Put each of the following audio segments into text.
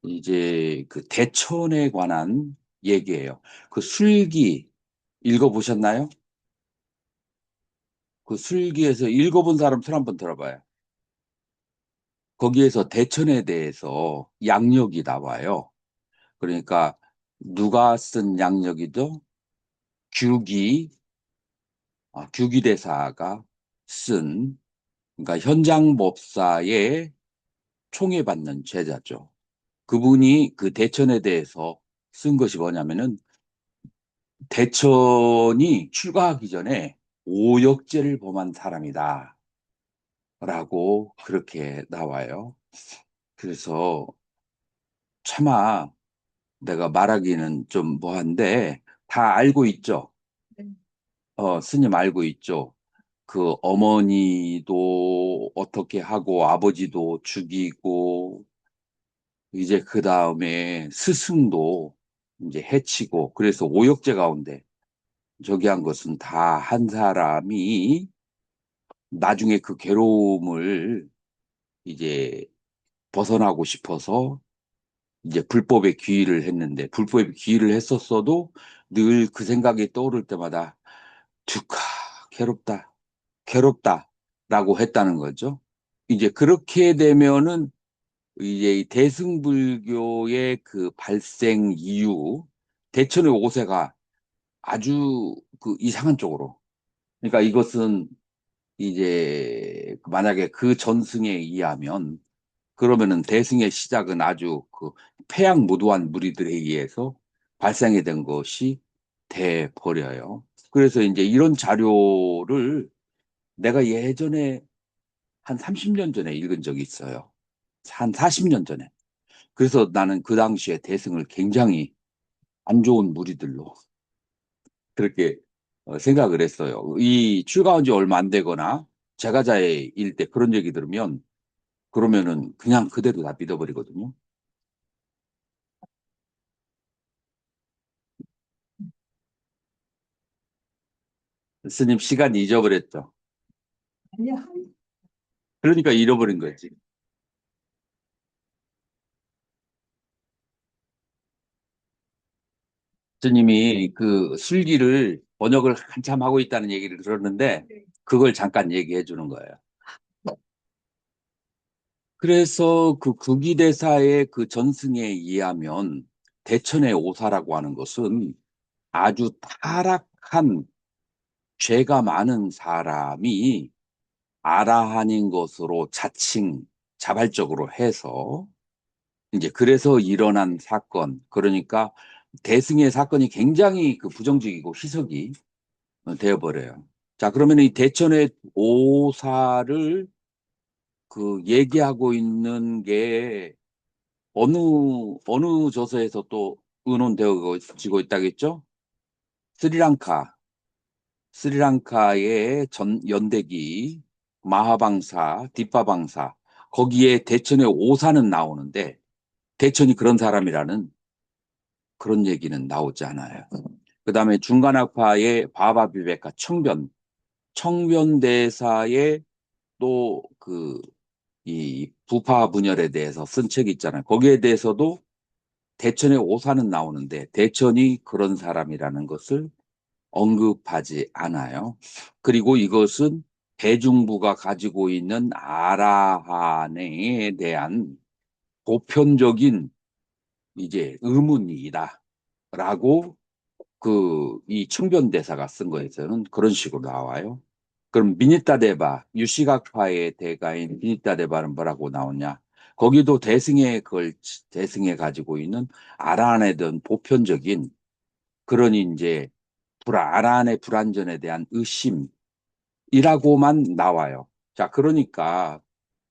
이제 그 대천에 관한 얘기예요. 그 술기 읽어보셨나요? 그 술기에서 읽어본 사람 손 한번 들어봐요. 거기에서 대천에 대해서 양력이 나와요. 그러니까 누가 쓴 양력이죠? 규기, 규기대사가 쓴, 그러니까 현장법사의 총애받는 제자죠. 그분이 그 대천에 대해서 쓴 것이 뭐냐면은 대천이 출가하기 전에 오역죄를 범한 사람이다. 라고 그렇게 나와요. 그래서 차마 내가 말하기는 좀 뭐한데 다 알고 있죠. 스님 알고 있죠. 그 어머니도 어떻게 하고 아버지도 죽이고 이제 그 다음에 스승도 이제 해치고 그래서 오역죄 가운데 저기 한 것은 다 한 사람이 나중에 그 괴로움을 이제 벗어나고 싶어서 이제 불법에 귀의를 했는데 불법에 귀의를 했었어도 늘 그 생각이 떠오를 때마다 두카 괴롭다 괴롭다라고 했다는 거죠. 이제 그렇게 되면은 이제 이 대승불교의 그 발생 이유 대천의 5세가 아주 그 이상한 쪽으로 그러니까 이것은 이제 만약에 그 전승에 의하면 그러면은 대승의 시작은 아주 그 패양무도한 무리들에 의해서 발생이 된 것이 돼 버려요. 그래서 이제 이런 자료를 내가 예전에 한 30년 전에 읽은 적이 있어요. 한 40년 전에. 그래서 나는 그 당시에 대승을 굉장히 안 좋은 무리들로 그렇게 생각을 했어요. 이 출가한 지 얼마 안 되거나 제가자의 일 때 그런 얘기 들으면 그러면은 그냥 그대로 다 믿어버리거든요. 스님 시간 잊어버렸죠. 그러니까 잃어버린 거지. 스님이 그 술기를 번역을 한참 하고 있다는 얘기를 들었는데 그걸 잠깐 얘기해 주는 거예요. 그래서 그 구기대사의 그 전승에 의하면 대천의 오사라고 하는 것은 아주 타락한 죄가 많은 사람이 아라한인 것으로 자칭 자발적으로 해서 이제 그래서 일어난 사건 그러니까 대승의 사건이 굉장히 그 부정적이고 희석이 되어버려요. 자 그러면 이 대천의 오사를 그 얘기하고 있는 게 어느 어느 저서에서 또 의논되어지고 있다겠죠? 스리랑카 스리랑카의 전 연대기 마하방사 뒷바방사 거기에 대천의 오사는 나오는데 대천이 그런 사람이라는 그런 얘기는 나오지 않아요. 그 다음에 중간학파의 바바비베카 청변대사의 또 그 이 부파 분열에 대해서 쓴 책이 있잖아요. 거기에 대해서도 대천의 오사는 나오는데 대천이 그런 사람이라는 것을 언급하지 않아요. 그리고 이것은 대중부가 가지고 있는 아라한에 대한 보편적인 이제 의문이다라고 그 이 청변대사가 쓴 거에서는 그런 식으로 나와요. 그럼 미니타데바 유시각파의 대가인 미니타데바는 뭐라고 나오냐? 거기도 대승에 그걸 대승에 가지고 있는 아란에 대한 보편적인 그런 이제 아란의 불완전에 대한 의심이라고만 나와요. 자, 그러니까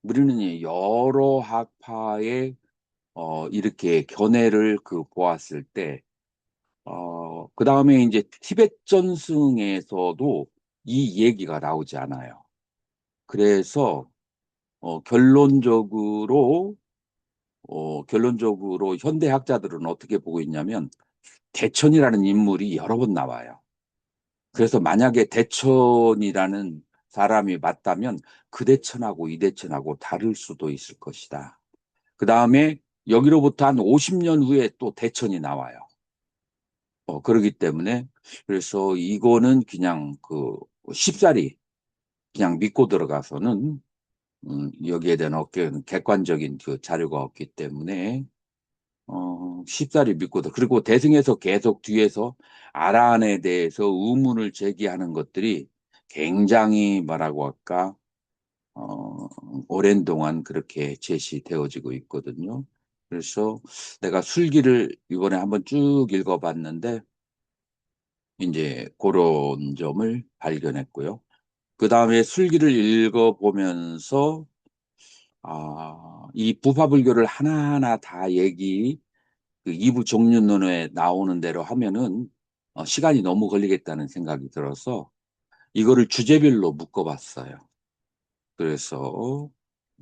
우리는 여러 학파의 이렇게 견해를 그 보았을 때 그 다음에 이제 티베트 전승에서도 이 얘기가 나오지 않아요. 그래서 결론적으로 현대학자들은 어떻게 보고 있냐면 대천이라는 인물이 여러 번 나와요. 그래서 만약에 대천이라는 사람이 맞다면 그 대천하고 이 대천하고 다를 수도 있을 것이다. 그 다음에 여기로부터 한 50년 후에 또 대천이 나와요. 그렇기 때문에 그래서 이거는 그냥 그 쉽사리 그냥 믿고 들어가서는 여기에 대한 객관적인 그 자료가 없기 때문에 쉽사리 믿고 그리고 대승에서 계속 뒤에서 아란에 대해서 의문을 제기하는 것들이 굉장히 뭐라고 할까 오랜 동안 그렇게 제시되어지고 있거든요. 그래서 내가 술기를 이번에 한번 쭉 읽어봤는데 이제 그런 점을 발견했고요. 그 다음에 술기를 읽어보면서 이 부파불교를 하나하나 다 그 이부 종륜론에 나오는 대로 하면은 시간이 너무 걸리겠다는 생각이 들어서 이거를 주제별로 묶어봤어요. 그래서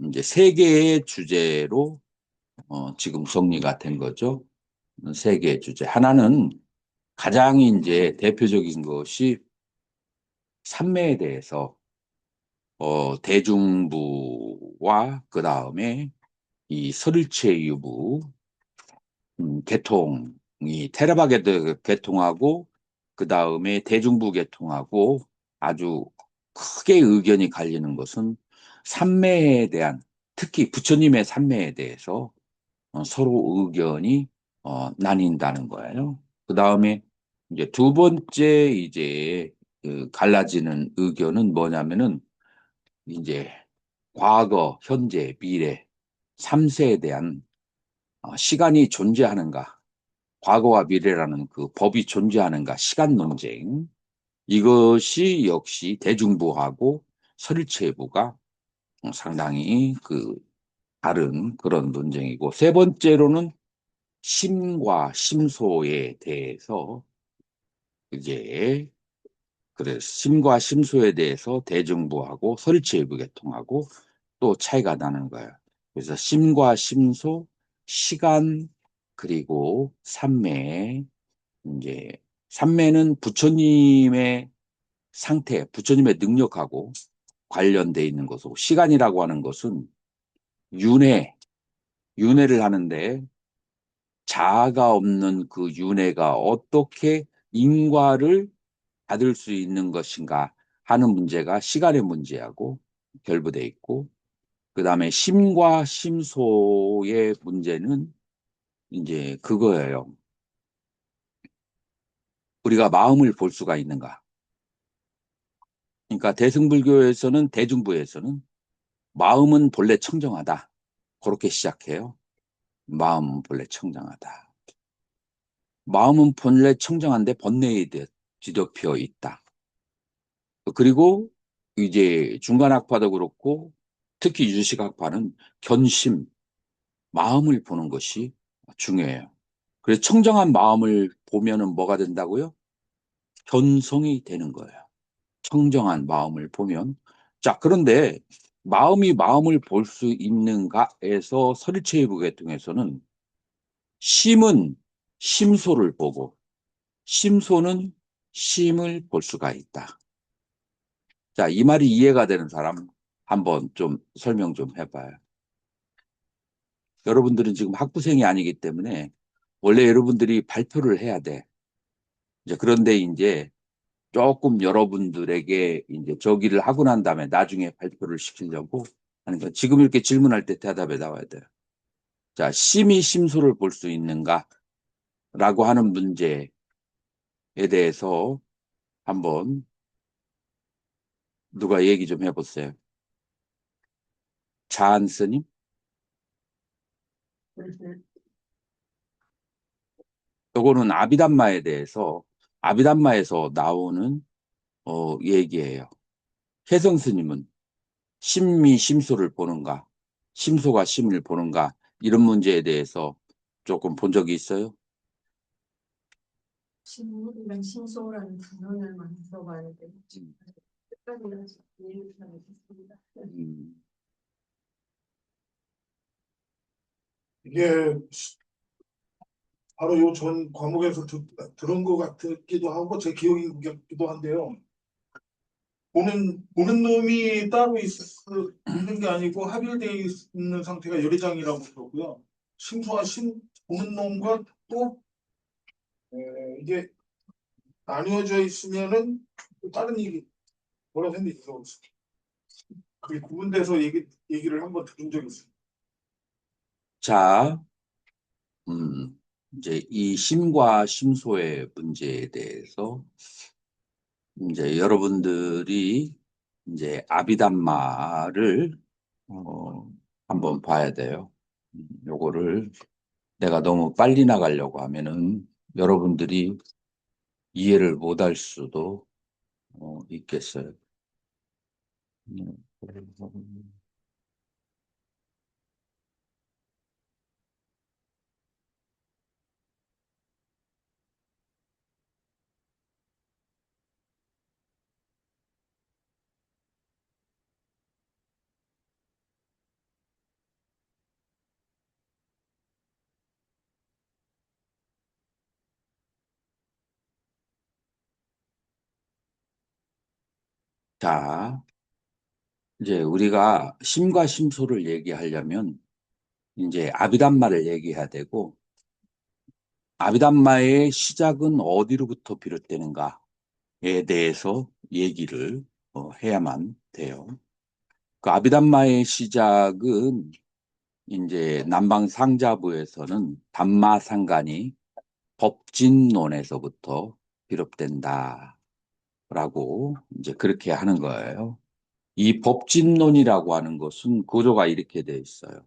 이제 세 개의 주제로 지금 정리가 된 거죠. 세 개의 주제. 하나는 가장 이제 대표적인 것이 삼매에 대해서 대중부와 그 다음에 이 설체 유부 개통이 테라바 개통하고 그 다음에 대중부 개통하고 아주 크게 의견이 갈리는 것은 삼매에 대한 특히 부처님의 삼매에 대해서 서로 의견이 나뉜다는 거예요. 그 다음에 이제 두 번째 이제 그 갈라지는 의견은 뭐냐면은 이제 과거, 현재, 미래, 삼세에 대한 시간이 존재하는가, 과거와 미래라는 그 법이 존재하는가, 시간 논쟁. 이것이 역시 대중부하고 설체부가 상당히 그 다른 그런 논쟁이고, 세 번째로는 심과 심소에 대해서 이제 그래서 심과 심소에 대해서 대중부하고 설치외부 계통하고 또 차이가 나는 거예요. 그래서 심과 심소, 시간 그리고 삼매 이제 삼매는 부처님의 상태, 부처님의 능력하고 관련돼 있는 것이고 시간이라고 하는 것은 윤회, 윤회를 하는데 자아가 없는 그 윤회가 어떻게 인과를 받을 수 있는 것인가 하는 문제가 시간의 문제하고 결부돼 있고, 그 다음에 심과 심소의 문제는 이제 그거예요. 우리가 마음을 볼 수가 있는가. 그러니까 대승불교에서는, 대중부에서는 마음은 본래 청정하다. 그렇게 시작해요. 마음은 본래 청정하다. 마음은 본래 청정한데 번뇌에 뒤덮여 있다. 그리고 이제 중간학파도 그렇고 특히 유식학파는 견심, 마음을 보는 것이 중요해요. 그래서 청정한 마음을 보면은 뭐가 된다고요? 견성이 되는 거예요. 청정한 마음을 보면. 자, 그런데 마음이 마음을 볼 수 있는가에서 설체의부 계통에서는 심은 심소를 보고 심소는 심을 볼 수가 있다. 자, 이 말이 이해가 되는 사람 한번 좀 설명 좀 해봐요. 여러분들은 지금 학부생이 아니기 때문에 원래 여러분들이 발표를 해야 돼. 이제 그런데 이제 조금 여러분들에게 이제 저기를 하고 난 다음에 나중에 발표를 시키려고 하는 거. 지금 이렇게 질문할 때 대답에 나와야 돼요. 자, 심이 심소를 볼 수 있는가? 라고 하는 문제에 대해서 한번 누가 얘기 좀 해보세요. 자한 스님? 요거는 아비담마에 대해서 아비담마에서 나오는 얘기예요. 혜성 스님은 심미 심소를 보는가, 심소가 심을 보는가 이런 문제에 대해서 조금 본 적이 있어요? 심이랑 심소라는 단어를 많이 들어봐야 되고 끝까지 이해를 잘 못했습니다. 이게 바로 요 전 과목에서 들은 것 같기도 하고 제 기억이 같기도 한데요. 보는 놈이 따로 있는 게 아니고 합일되어 있는 상태가 열애장이라고 그러고요. 심소와 보는 놈과 또 이게 나뉘어져 있으면은 또 다른 얘기 뭐라고 했는데 이거 그게 구분돼서 얘기를 한번 들은 적이 있어요. 자, 이제 이 심과 심소의 문제에 대해서 이제 여러분들이 이제 아비담마를 한번 봐야 돼요. 요거를 내가 너무 빨리 나가려고 하면은 여러분들이 이해를 못할 수도 있겠어요. 자, 이제 우리가 심과 심소를 얘기하려면 이제 아비담마를 얘기해야 되고 아비담마의 시작은 어디로부터 비롯되는가에 대해서 얘기를 해야만 돼요. 그 아비담마의 시작은 이제 남방 상자부에서는 담마상간이 법진론에서부터 비롯된다라고 이제 그렇게 하는 거예요. 이 법진론이라고 하는 것은 구조가 이렇게 돼 있어요.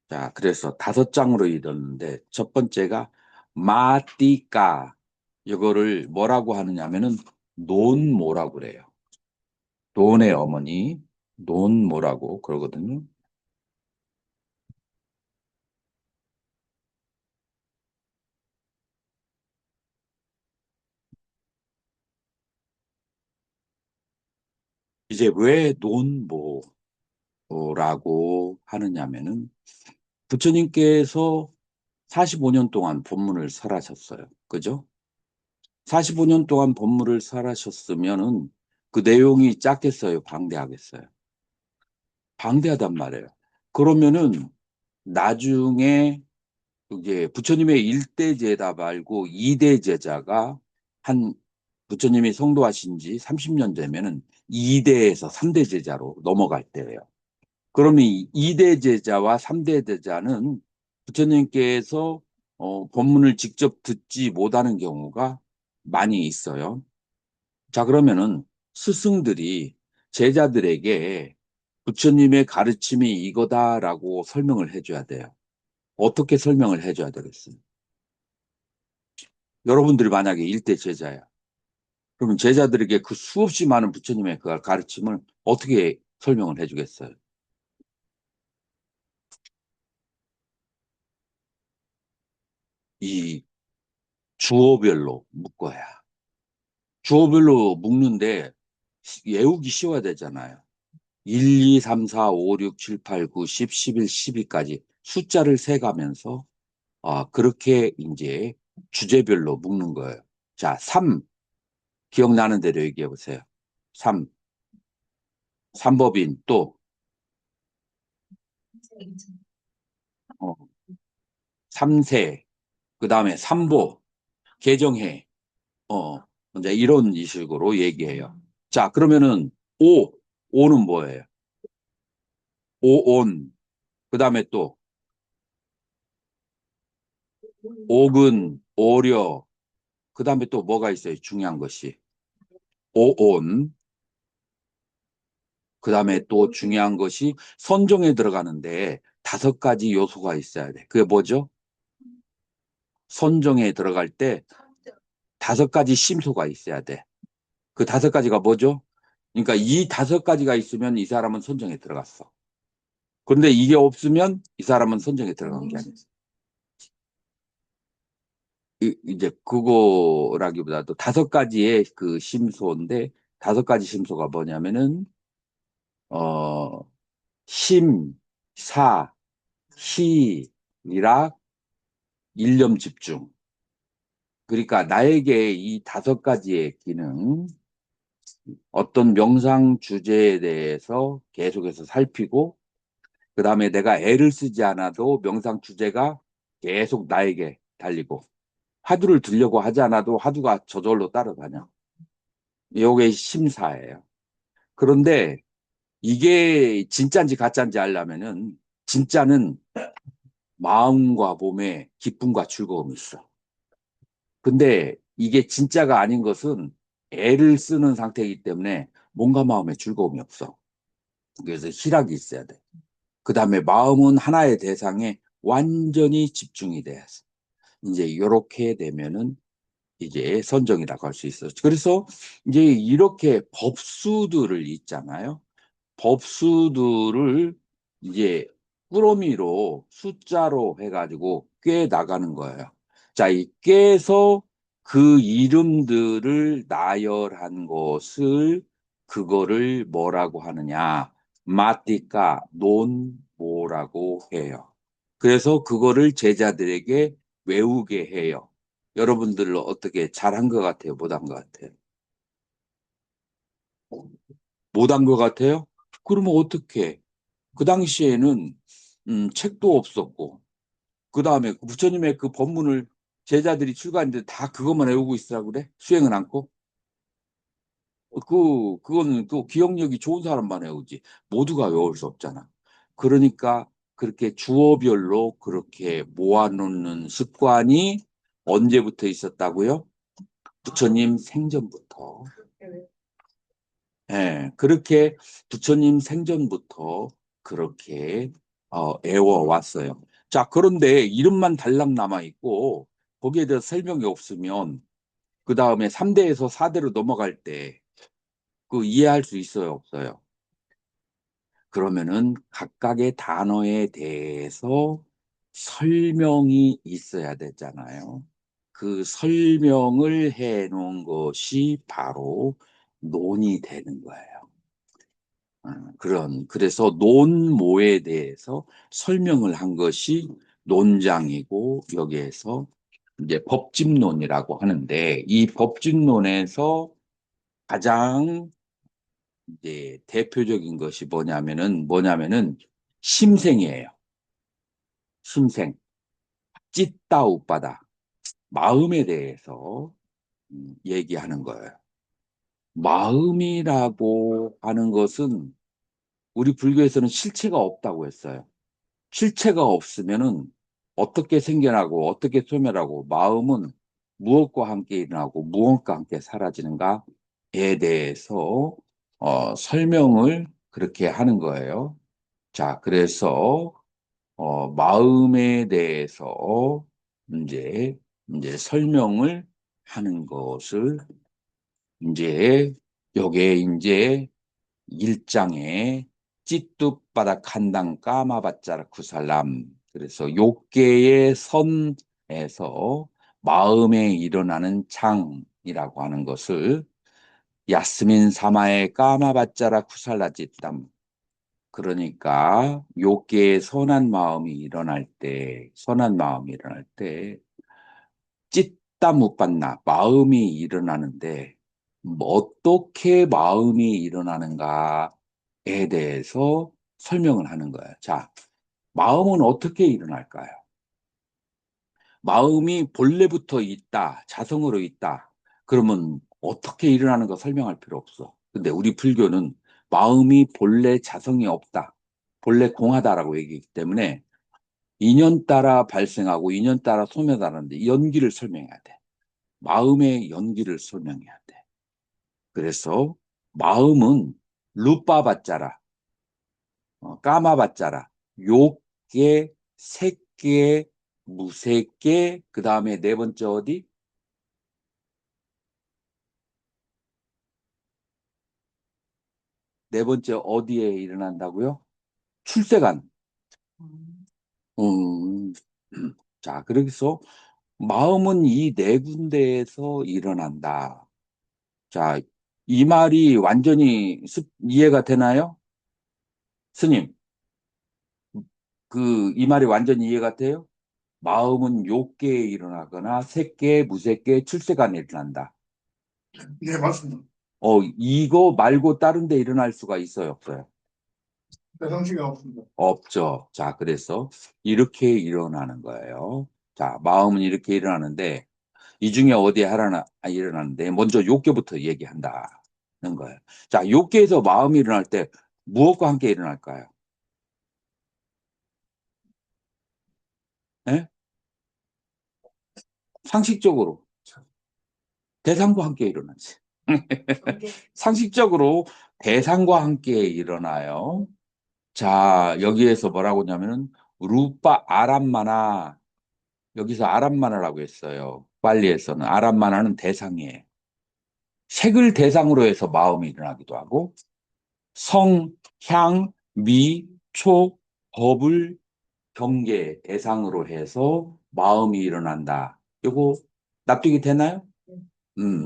자, 그래서 5장으로 이뤘는데 첫 번째가 마띠까 이거를 뭐라고 하느냐면은 논모라고 그래요. 논의 어머니 논모라고 그러거든요. 이제 왜 논모라고 하느냐면은 부처님께서 45년 동안 법문을 설하셨어요. 그죠? 45년 동안 법문을 설하셨으면은 그 내용이 작겠어요? 방대하겠어요? 방대하단 말이에요. 그러면은 나중에 이제 부처님의 1대 제자 말고 2대 제자가 한 부처님이 성도하신 지 30년 되면은 2대에서 3대 제자로 넘어갈 때예요. 그러면 이 2대 제자와 3대 제자는 부처님께서 법문을 직접 듣지 못하는 경우가 많이 있어요. 자, 그러면은 스승들이 제자들에게 부처님의 가르침이 이거다라고 설명을 해줘야 돼요. 어떻게 설명을 해줘야 되겠어요? 여러분들이 만약에 1대 제자야. 그러면 제자들에게 그 수없이 많은 부처님의 그 가르침을 어떻게 설명을 해주겠어요? 이 주어별로 묶어야. 주어별로 묶는데 외우기 쉬워야 되잖아요. 1, 2, 3, 4, 5, 6, 7, 8, 9, 10, 11, 12까지 숫자를 세가면서 그렇게 이제 주제별로 묶는 거예요. 자, 3 기억나는 대로 얘기해 보세요. 3 삼법인 또 3세 그다음에 삼보 개정해 이제 이런 식으로 얘기해요. 자, 그러면은 5는 뭐예요? 오온 그다음에 또 옥은 오려 그다음에 또 뭐가 있어요? 중요한 것이 오온 그다음에 또 중요한 것이 선종에 들어가는데 5가지 요소가 있어야 돼. 그게 뭐죠? 선종에 들어갈 때 5가지 심소가 있어야 돼. 그 5가지가 뭐죠? 그러니까 이 5가지가 있으면 이 사람은 선정에 들어갔어. 그런데 이게 없으면 이 사람은 선정에 들어간 게 아니야. 이제 그거라기보다도 5가지의 그 심소인데 5가지 심소가 뭐냐면은 어 심, 사, 희, 이락, 일념 집중. 그러니까 나에게 이 5가지의 기능, 어떤 명상 주제에 대해서 계속해서 살피고 그 다음에 내가 애를 쓰지 않아도 명상 주제가 계속 나에게 달리고 화두를 들려고 하지 않아도 화두가 저절로 따라다녀. 요게 심사예요. 그런데 이게 진짜인지 가짜인지 알려면은 진짜는 마음과 몸에 기쁨과 즐거움이 있어. 근데 이게 진짜가 아닌 것은 애를 쓰는 상태이기 때문에 몸과 마음에 즐거움이 없어. 그래서 희락이 있어야 돼. 그 다음에 마음은 하나의 대상에 완전히 집중이 돼야지. 이제 이렇게 되면은 이제 선정이라고 할 수 있어. 그래서 이제 이렇게 법수들을 있잖아요. 법수들을 이제 꾸러미로 숫자로 해가지고 꿰 나가는 거예요. 자, 이 꿰서 그 이름들을 나열한 것을 그거를 뭐라고 하느냐? 마띠까 논모라고 해요. 그래서 그거를 제자들에게 외우게 해요. 여러분들 어떻게 잘한 것 같아요? 못한 것 같아요? 못한 것 같아요? 그러면 어떻게? 그 당시에는 책도 없었고 그 다음에 부처님의 그 법문을 제자들이 출가했는데 다 그것만 외우고 있으라고 그래? 수행은 않고? 그거는 또 기억력이 좋은 사람만 외우지. 모두가 외울 수 없잖아. 그러니까 그렇게 주어별로 그렇게 모아놓는 습관이 언제부터 있었다고요? 부처님 생전부터. 예, 그렇게 부처님 생전부터 그렇게 애워왔어요. 자, 그런데 이름만 달랑 남아있고 거기에 대해서 설명이 없으면 그 다음에 3대에서 4대로 넘어갈 때 그 이해할 수 있어요, 없어요? 그러면은 각각의 단어에 대해서 설명이 있어야 되잖아요. 그 설명을 해 놓은 것이 바로 논이 되는 거예요. 그래서 논모에 대해서 설명을 한 것이 논장이고, 여기에서 이제 법집론이라고 하는데, 이 법집론에서 가장 이제 대표적인 것이 뭐냐면은 심생이에요. 심생. 찢다 웃바다. 마음에 대해서 얘기하는 거예요. 마음이라고 하는 것은 우리 불교에서는 실체가 없다고 했어요. 실체가 없으면은 어떻게 생겨나고 어떻게 소멸하고 마음은 무엇과 함께 일어나고 무엇과 함께 사라지는가에 대해서 설명을 그렇게 하는 거예요. 자, 그래서 마음에 대해서 이제 설명을 하는 것을 이제 요게 이제 일장에 찌뚝바닥 한당 까마바짜라 구살람. 그래서 욕계의 선에서 마음에 일어나는 장이라고 하는 것을 야스민 사마의 까마바짜라 구살라짓담. 그러니까 욕계의 선한 마음이 일어날 때 찢다 못 봤나 마음이 일어나는데 어떻게 마음이 일어나는가에 대해서 설명을 하는 거예요. 자, 마음은 어떻게 일어날까요? 마음이 본래부터 있다, 자성으로 있다. 그러면 어떻게 일어나는 거 설명할 필요 없어. 근데 우리 불교는 마음이 본래 자성이 없다, 본래 공하다라고 얘기하기 때문에 인연 따라 발생하고 인연 따라 소멸하는데 연기를 설명해야 돼. 마음의 연기를 설명해야 돼. 그래서 마음은 루빠바짜라, 까마바짜라, 욕계, 색계, 무색계, 그 다음에 네 번째 어디? 네 번째 어디에 일어난다고요? 출세관. 음, 자, 그래서 마음은 이 네 군데에서 일어난다. 자, 이 말이 완전히 이해가 되나요? 스님, 이 말이 완전히 이해가 돼요? 마음은 욕계에 일어나거나 색계, 무색계, 출세관에 일어난다. 네, 맞습니다. 이거 말고 다른 데 일어날 수가 있어요, 없어요? 대상식이 없습니다. 없죠. 자, 그래서 이렇게 일어나는 거예요. 자, 마음은 이렇게 일어나는데 이 중에 어디에 하나 일어나는데 먼저 욕계부터 얘기한다는 거예요. 자, 욕계에서 마음이 일어날 때 무엇과 함께 일어날까요? 예? 상식적으로 대상과 함께 일어나지. 관계. 상식적으로 대상과 함께 일어나요. 자, 여기에서 뭐라고 하냐면은 루파 아람마나, 여기서 아람마나라고 했어요. 빨리에서는 아람마나는 대상이에요. 색을 대상으로 해서 마음이 일어나기도 하고 성, 향, 미, 초, 법을 경계 대상으로 해서 마음이 일어난다. 요거 납득이 되나요?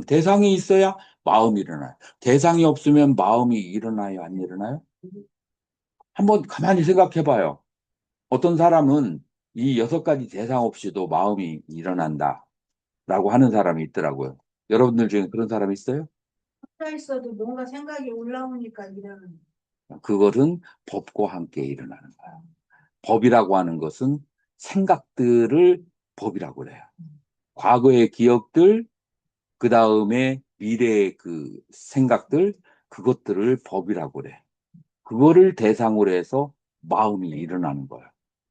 대상이 있어야 마음이 일어나요. 대상이 없으면 마음이 일어나요, 안 일어나요? 한번 가만히 생각해 봐요. 어떤 사람은 이 6가지 대상 없이도 마음이 일어난다. 라고 하는 사람이 있더라고요. 여러분들 중에 그런 사람 있어요? 혼자 있어도 뭔가 생각이 올라오니까 이러는. 그것은 법과 함께 일어나는 거예요. 법이라고 하는 것은 생각들을 법이라고 그래요. 과거의 기억들, 그 다음에 미래의 그 생각들, 그것들을 법이라고 그래. 그거를 대상으로 해서 마음이 일어나는 거예요.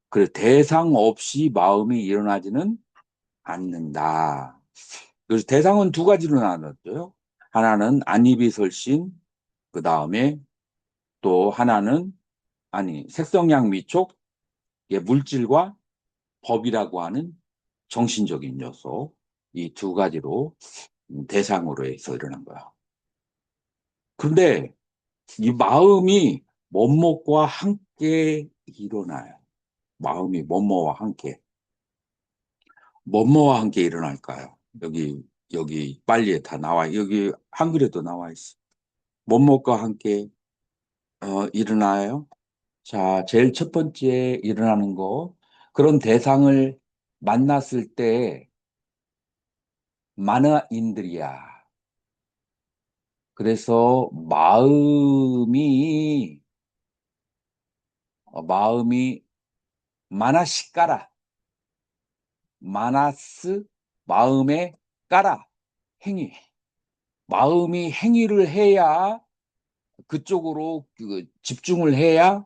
그래서 대상 없이 마음이 일어나지는 않는다. 그래서 대상은 2가지로 나눴죠. 하나는 안이비설신, 그 다음에 또 하나는 색성양 미촉, 물질과 법이라고 하는 정신적인 요소, 이 2가지로 대상으로 해서 일어난 거야. 그런데 이 마음이 뭐뭐과 함께 일어나요. 마음이 뭐뭐와 함께. 뭐뭐와 함께 일어날까요? 여기 빨리에 다 나와, 여기 한글에도 나와 있어. 뭐뭐과 함께, 일어나요? 자, 제일 첫 번째 일어나는 거, 그런 대상을 만났을 때, 마나인드리야. 그래서 마음이 마나시까라. 마나스, 마음에 까라. 행위. 마음이 행위를 해야, 그쪽으로 집중을 해야,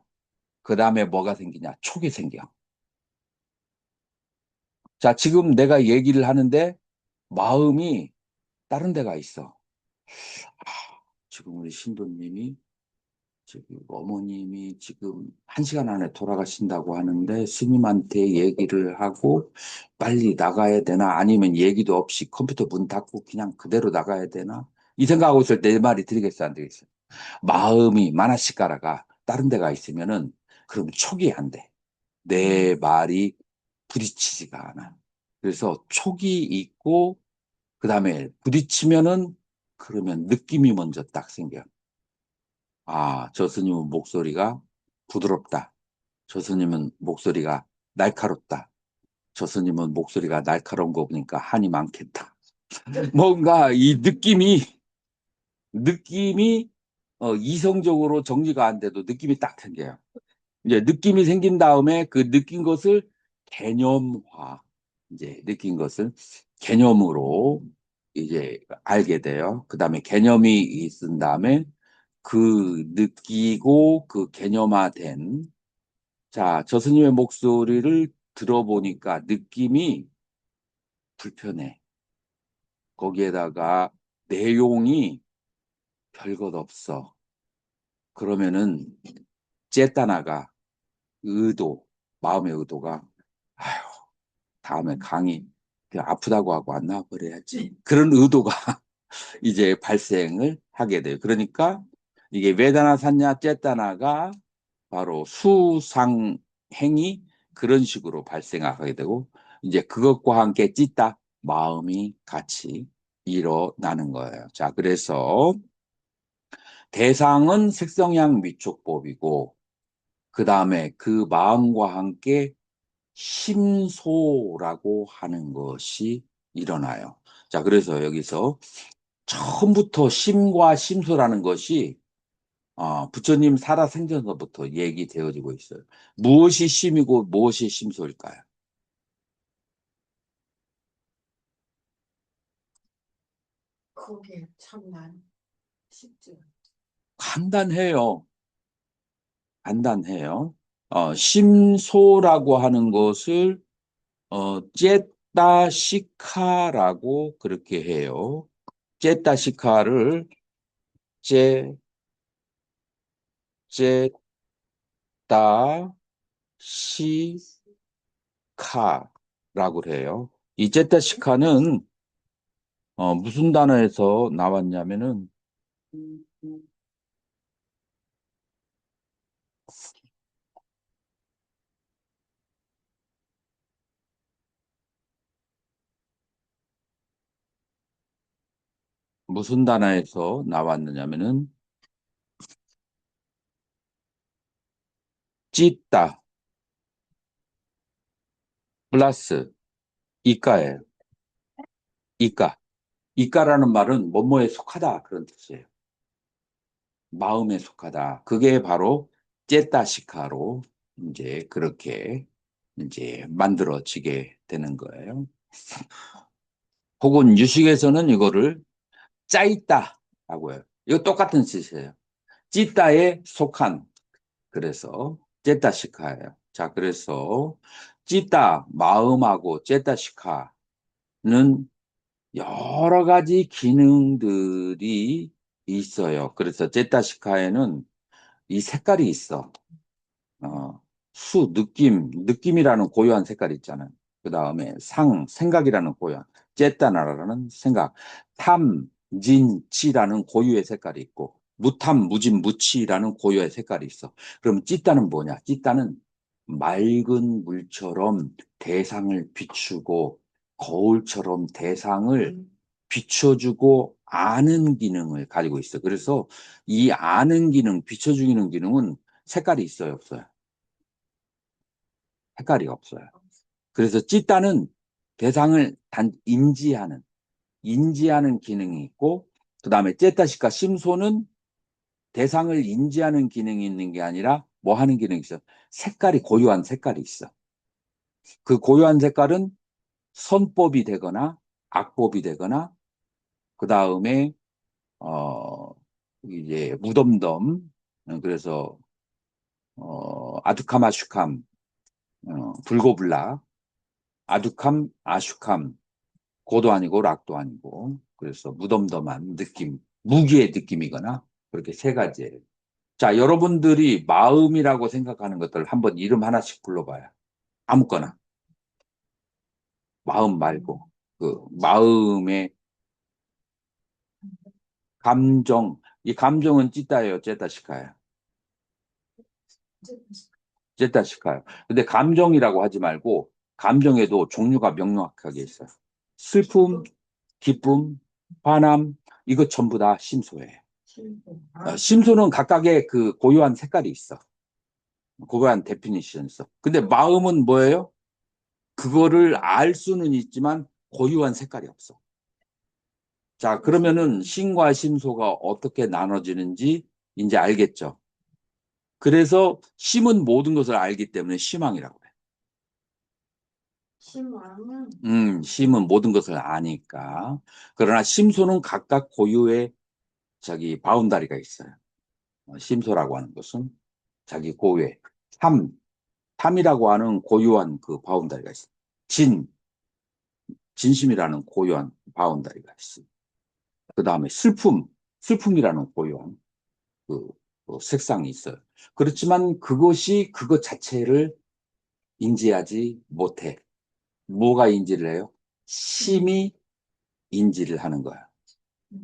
그 다음에 뭐가 생기냐? 촉이 생겨. 자, 지금 내가 얘기를 하는데, 마음이 다른 데가 있어. 지금 우리 신도님이, 지금 어머님이 지금 1시간 안에 돌아가신다고 하는데 스님한테 얘기를 하고 빨리 나가야 되나 아니면 얘기도 없이 컴퓨터 문 닫고 그냥 그대로 나가야 되나 이 생각하고 있을 때 내 말이 들리겠어 안 되겠어? 마음이 마나시까라가 다른 데가 있으면은 그럼 촉이 안 돼. 내 말이 부딪히지가 않아. 그래서 촉이 있고 그다음에 부딪히면은 그러면 느낌이 먼저 딱 생겨. 아, 저 스님은 목소리가 부드럽다. 저 스님은 목소리가 날카롭다. 저 스님은 목소리가 날카로운 거 보니까 한이 많겠다. 뭔가 이 느낌이 이성적으로 정리가 안 돼도 느낌이 딱 생겨요. 이제 느낌이 생긴 다음에 그 느낀 것을 개념화, 이제 느낀 것을 개념으로 이제 알게 돼요. 그 다음에 개념이 있은 다음에 그 느끼고 그 개념화된 자, 저 스님의 목소리를 들어보니까 느낌이 불편해. 거기에다가 내용이 별것 없어. 그러면은 째따나가 마음의 의도가 아휴, 다음에 강의 아프다고 하고 안 나와버려야지. 그런 의도가 이제 발생을 하게 돼요. 그러니까 이게 베다나 산냐 째따나가 바로 수상행이 그런 식으로 발생하게 되고 이제 그것과 함께 찢다 마음이 같이 일어나는 거예요. 자, 그래서 대상은 색성향 미촉법이고 그 다음에 그 마음과 함께 심소라고 하는 것이 일어나요. 자, 그래서 여기서 처음부터 심과 심소라는 것이 부처님 살아생전서부터 얘기되어지고 있어요. 무엇이 심이고 무엇이 심소일까요? 그게 참난 쉽지 않아. 간단해요. 간단해요. 심소라고 하는 것을 제따시카라고 그렇게 해요. 제따시카를 제, 제따시카라고 해요. 이 제따시카는 무슨 단어에서 나왔냐면은 무슨 단어에서 나왔느냐면은 찢다 플러스 이까예요. 이까. 이까라는 말은 뭐뭐에 속하다 그런 뜻이에요. 마음에 속하다. 그게 바로 제타시카로 이제 그렇게 이제 만들어지게 되는 거예요. 혹은 유식에서는 이거를 짜있다라고 해요. 이거 똑같은 뜻이에요. 찌따에 속한 그래서 제타시카예요. 자, 그래서 찌따 마음하고 제타시카는 여러 가지 기능들이 있어요. 그래서 제타시카에는 이 색깔이 있어. 어, 느낌이라는 고유한 색깔이 있잖아요. 그 다음에 생각이라는 고유한, 쨌다나라는 생각, 탐진치라는 고유의 색깔이 있고, 무탐무진무치라는 고유의 색깔이 있어. 그럼 찢다는 뭐냐? 찢다는 맑은 물처럼 대상을 비추고, 거울처럼 대상을 비춰주고 아는 기능을 가지고 있어. 그래서 이 아는 기능, 비춰주는 기능은 색깔이 있어요, 없어요? 색깔이 없어요. 그래서 찌따는 대상을 인지하는 기능이 있고, 그 다음에 째따시카 심소는 대상을 인지하는 기능이 있는 게 아니라 뭐 하는 기능이 있어? 고유한 색깔이 있어. 그 고유한 색깔은 선법이 되거나 악법이 되거나, 그 다음에, 이제 무덤덤, 그래서, 아두카마슈캄, 불고불락, 아두캄, 아슈캄, 고도 아니고 락도 아니고 그래서 무덤덤한 느낌, 무기의 느낌이거나 그렇게 세 가지예요. 자, 여러분들이 마음이라고 생각하는 것들 한번 이름 하나씩 불러봐요. 아무거나 마음 말고 그 마음의 감정, 이 감정은 찌따예요, 제타시카예요. 제타시카요. 근데 감정이라고 하지 말고 감정에도 종류가 명확하게 있어요. 슬픔, 기쁨, 화남, 이거 전부 다 심소예요. 심소는 각각의 그 고유한 색깔이 있어. 고유한 데피니션이 있어. 근데 마음은 뭐예요? 그거를 알 수는 있지만 고유한 색깔이 없어. 자, 그러면은 심과 심소가 어떻게 나눠지는지 이제 알겠죠? 그래서 심은 모든 것을 알기 때문에 심왕이라고 해. 신망은 심은 모든 것을 아니까. 그러나 심소는 각각 고유의 자기 바운다리가 있어요. 심소라고 하는 것은 자기 고유의 탐이라고 하는 고유한 그 바운다리가 있어요. 진심이라는 고유한 바운다리가 있어요. 그 다음에 슬픔이라는 고유한 그 색상이 있어요. 그렇지만 그것이 그것 자체를 인지하지 못해. 뭐가 인지를 해요? 심이 인지를 하는 거야.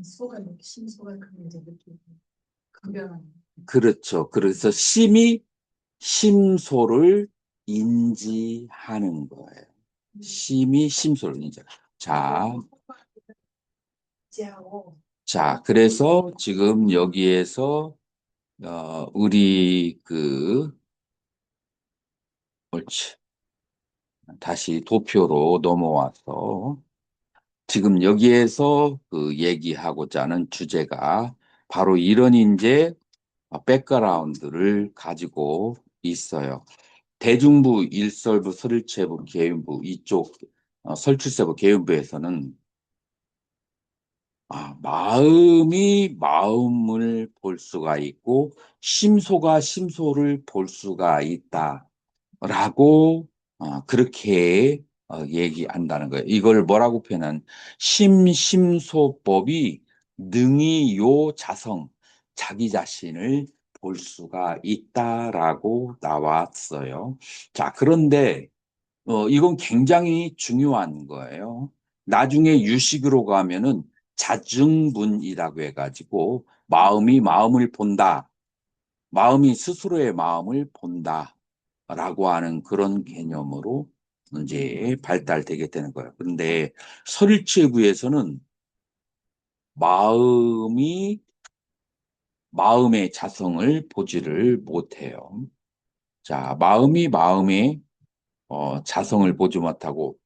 소가 이렇게 심소가 그런 이제 느끼고 급변하는. 그렇죠. 그래서 심이 심소를 인지하는 거예요. 심이 심소를 인지하는 거예요. 지하고 그래서 지금 여기에서 우리 옳지. 다시 도표로 넘어와서 지금 여기에서 그 얘기하고자 하는 주제가 바로 이런 이제 백그라운드를 가지고 있어요. 대중부, 일설부, 설일체부, 계윤부 이쪽 설출세부, 계윤부에서는 마음이 마음을 볼 수가 있고 심소가 심소를 볼 수가 있다라고 그렇게 얘기한다는 거예요. 이걸 뭐라고 표현한 심심소법이 능히 요 자성 자기 자신을 볼 수가 있다라고 나왔어요. 자, 그런데 이건 굉장히 중요한 거예요. 나중에 유식으로 가면은 자증분이라고 해가지고 마음이 마음을 본다. 마음이 스스로의 마음을 본다. 라고 하는 그런 개념으로 이제 발달되게 되는 거예요. 그런데 설일체부에서는 마음이 마음의 자성을 보지를 못해요. 자, 마음이 마음의 자성을 보지 못하고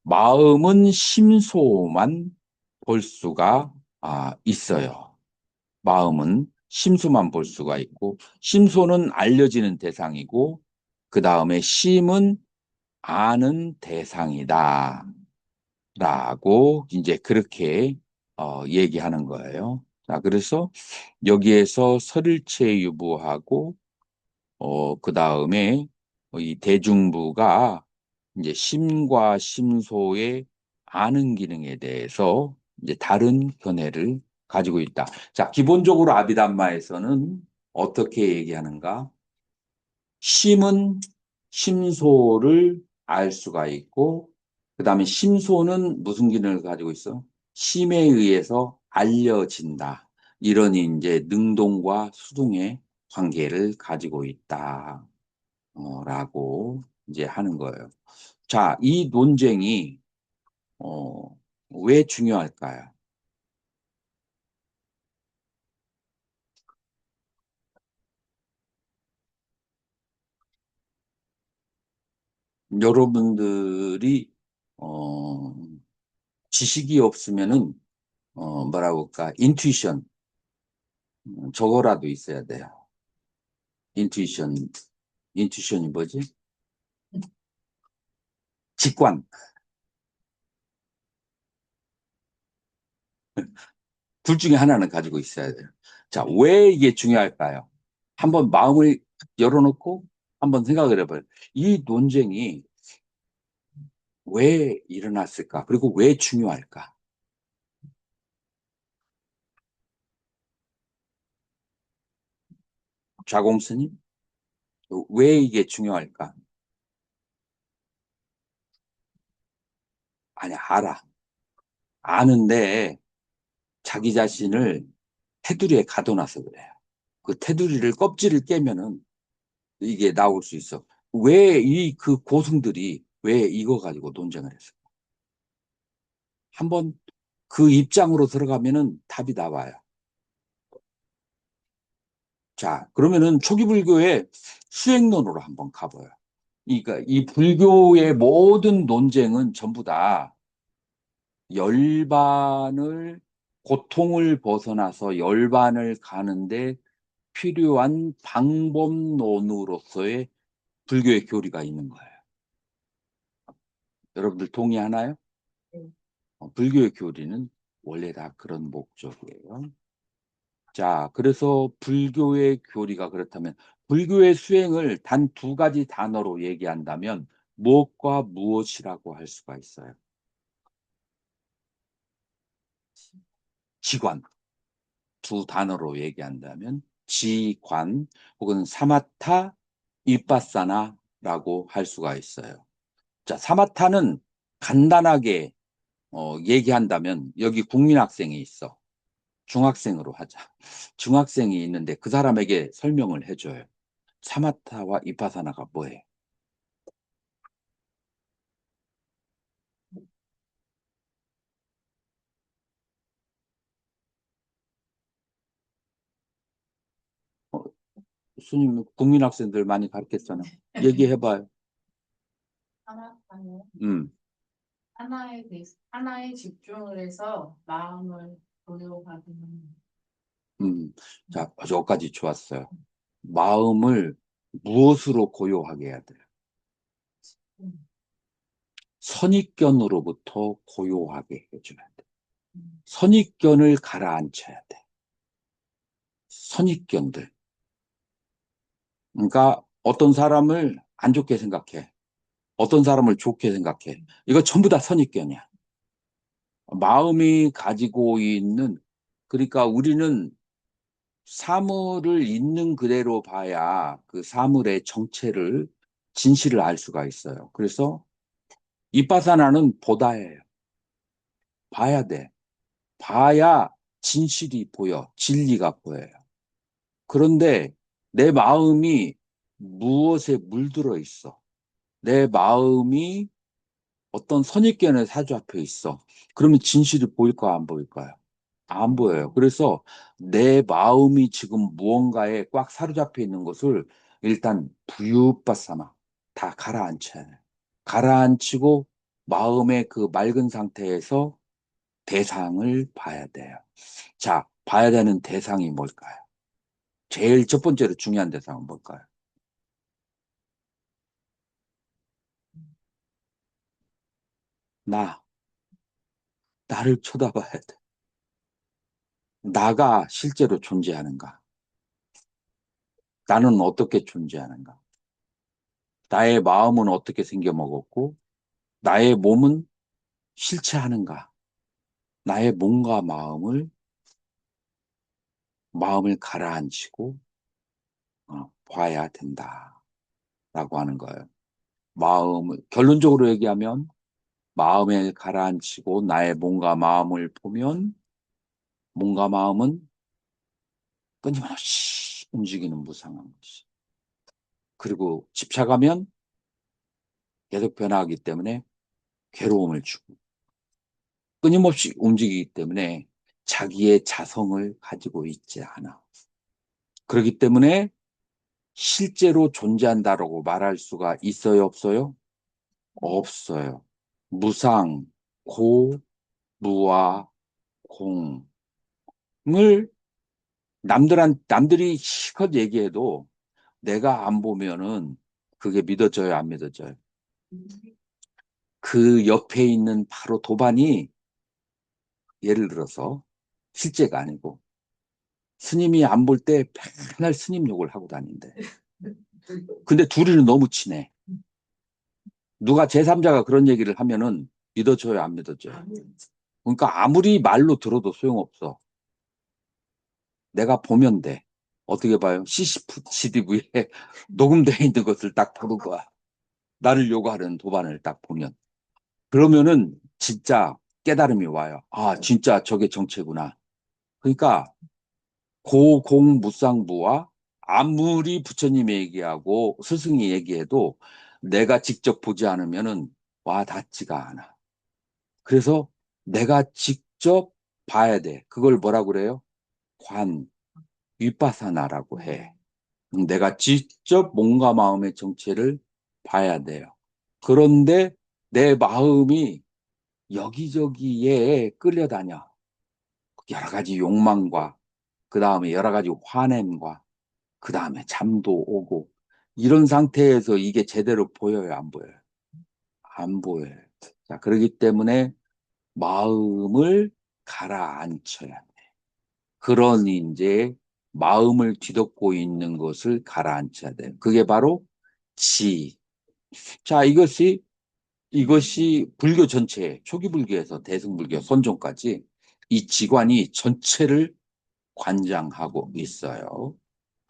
마음은 심소만 볼 수가 있어요. 마음은 심소만 볼 수가 있고 심소는 알려지는 대상이고 그 다음에 심은 아는 대상이다 라고 이제 그렇게 얘기하는 거예요. 자, 그래서 여기에서 설일체 유부하고 그 다음에 이 대중부가 이제 심과 심소의 아는 기능에 대해서 이제 다른 견해를 가지고 있다. 자, 기본적으로 아비담마에서는 어떻게 얘기하는가? 심은 심소를 알 수가 있고, 그 다음에 심소는 무슨 기능을 가지고 있어? 심에 의해서 알려진다. 이런 이제 능동과 수동의 관계를 가지고 있다. 라고 이제 하는 거예요. 자, 이 논쟁이 왜 중요할까요? 여러분들이 어, 지식이 없으면은 뭐라고 할까? 인투이션 저거라도 있어야 돼요. 인투이션 인투이션이 뭐지? 직관. 둘 중에 하나는 가지고 있어야 돼요. 자, 왜 이게 중요할까요? 한번 마음을 열어놓고 한번 생각을 해봐요. 이 논쟁이 왜 일어났을까? 그리고 왜 중요할까? 자공스님, 왜 이게 중요할까? 아니, 알아. 아는데 자기 자신을 테두리에 가둬놔서 그래요. 그 테두리를 껍질을 깨면은 이게 나올 수 있어. 왜 이 그 고승들이 왜 이거 가지고 논쟁을 했어? 한번 그 입장으로 들어가면은 답이 나와요. 자, 그러면은 초기 불교의 수행론으로 한번 가봐요. 그러니까 이 불교의 모든 논쟁은 전부 다 열반을 고통을 벗어나서 열반을 가는데 필요한 방법론으로서의 불교의 교리가 있는 거예요. 여러분들 동의하나요? 네. 불교의 교리는 원래 다 그런 목적이에요. 자, 그래서 불교의 교리가 그렇다면 불교의 수행을 단 두 가지 단어로 얘기한다면 무엇과 무엇이라고 할 수가 있어요? 지관. 두 단어로 얘기한다면 지관 혹은 사마타 윗바사나라고 할 수가 있어요. 자, 사마타는 간단하게 얘기한다면 여기 국민학생이 있어. 중학생으로 하자. 중학생이 있는데 그 사람에게 설명을 해줘요. 사마타와 이파사나가 뭐예요? 어, 스님 국민학생들 많이 가르쳤잖아. 얘기해봐요. 하나하나 음, 하나에 집중을 해서 마음을 고려하는 자, 여기까지 좋았어요. 마음을 무엇으로 고요하게 해야 돼요? 선입견으로부터 고요하게 해줘야 돼. 선입견을 가라앉혀야 돼. 선입견들. 그러니까 어떤 사람을 안 좋게 생각해. 어떤 사람을 좋게 생각해. 이거 전부 다 선입견이야. 마음이 가지고 있는, 그러니까 우리는 사물을 있는 그대로 봐야 그 사물의 정체를, 진실을 알 수가 있어요. 그래서 이빠사나는 보다예요. 봐야 돼. 봐야 진실이 보여. 진리가 보여요. 그런데 내 마음이 무엇에 물들어 있어. 내 마음이 어떤 선입견에 사로잡혀 있어. 그러면 진실이 보일까요? 안 보일까요? 안 보여요. 그래서 내 마음이 지금 무언가에 꽉 사로잡혀 있는 것을 일단 부유바사마 다 가라앉혀야 해요. 가라앉히고 마음의 그 맑은 상태에서 대상을 봐야 돼요. 자, 봐야 되는 대상이 뭘까요? 제일 첫 번째로 중요한 대상은 뭘까요? 나, 나를 쳐다봐야 돼. 나가 실제로 존재하는가? 나는 어떻게 존재하는가? 나의 마음은 어떻게 생겨먹었고, 나의 몸은 실체하는가? 나의 몸과 마음을 가라앉히고, 봐야 된다라고 하는 거예요. 결론적으로 얘기하면, 마음을 가라앉히고 나의 몸과 마음을 보면, 몸과 마음은 끊임없이 움직이는 무상한 것이. 그리고 집착하면 계속 변화하기 때문에 괴로움을 주고, 끊임없이 움직이기 때문에 자기의 자성을 가지고 있지 않아. 그렇기 때문에 실제로 존재한다라고 말할 수가 있어요, 없어요? 없어요. 무상, 고, 무와 공을 남들이 실컷 얘기해도 내가 안 보면은 그게 믿어져요, 안 믿어져요? 그 옆에 있는 바로 도반이 예를 들어서 실제가 아니고 스님이 안 볼 때 맨날 스님 욕을 하고 다닌대. 근데 둘이는 너무 친해. 누가 제3자가 그런 얘기를 하면은 믿어줘요, 안 믿어줘요? 그러니까 아무리 말로 들어도 소용없어. 내가 보면 돼. 어떻게 봐요? CCTV에 녹음되어 있는 것을 딱 보는 거야. 나를 요구하는 도반을 딱 보면. 그러면은 진짜 깨달음이 와요. 아, 진짜 저게 정체구나. 그러니까 고공무상부와 아무리 부처님이 얘기하고 스승이 얘기해도 내가 직접 보지 않으면은 와 닿지가 않아. 그래서 내가 직접 봐야 돼. 그걸 뭐라고 그래요? 위파사나라고 해. 내가 직접 몸과 마음의 정체를 봐야 돼요. 그런데 내 마음이 여기저기에 끌려다녀. 여러 가지 욕망과, 그 다음에 여러 가지 화냄과, 그 다음에 잠도 오고, 이런 상태에서 이게 제대로 보여요, 안 보여요? 안 보여요. 자, 그렇기 때문에 마음을 가라앉혀야 돼. 그러니 이제 마음을 뒤덮고 있는 것을 가라앉혀야 돼. 그게 바로 지. 자, 이것이 불교 전체, 초기 불교에서 대승불교, 선종까지 이 지관이 전체를 관장하고 있어요.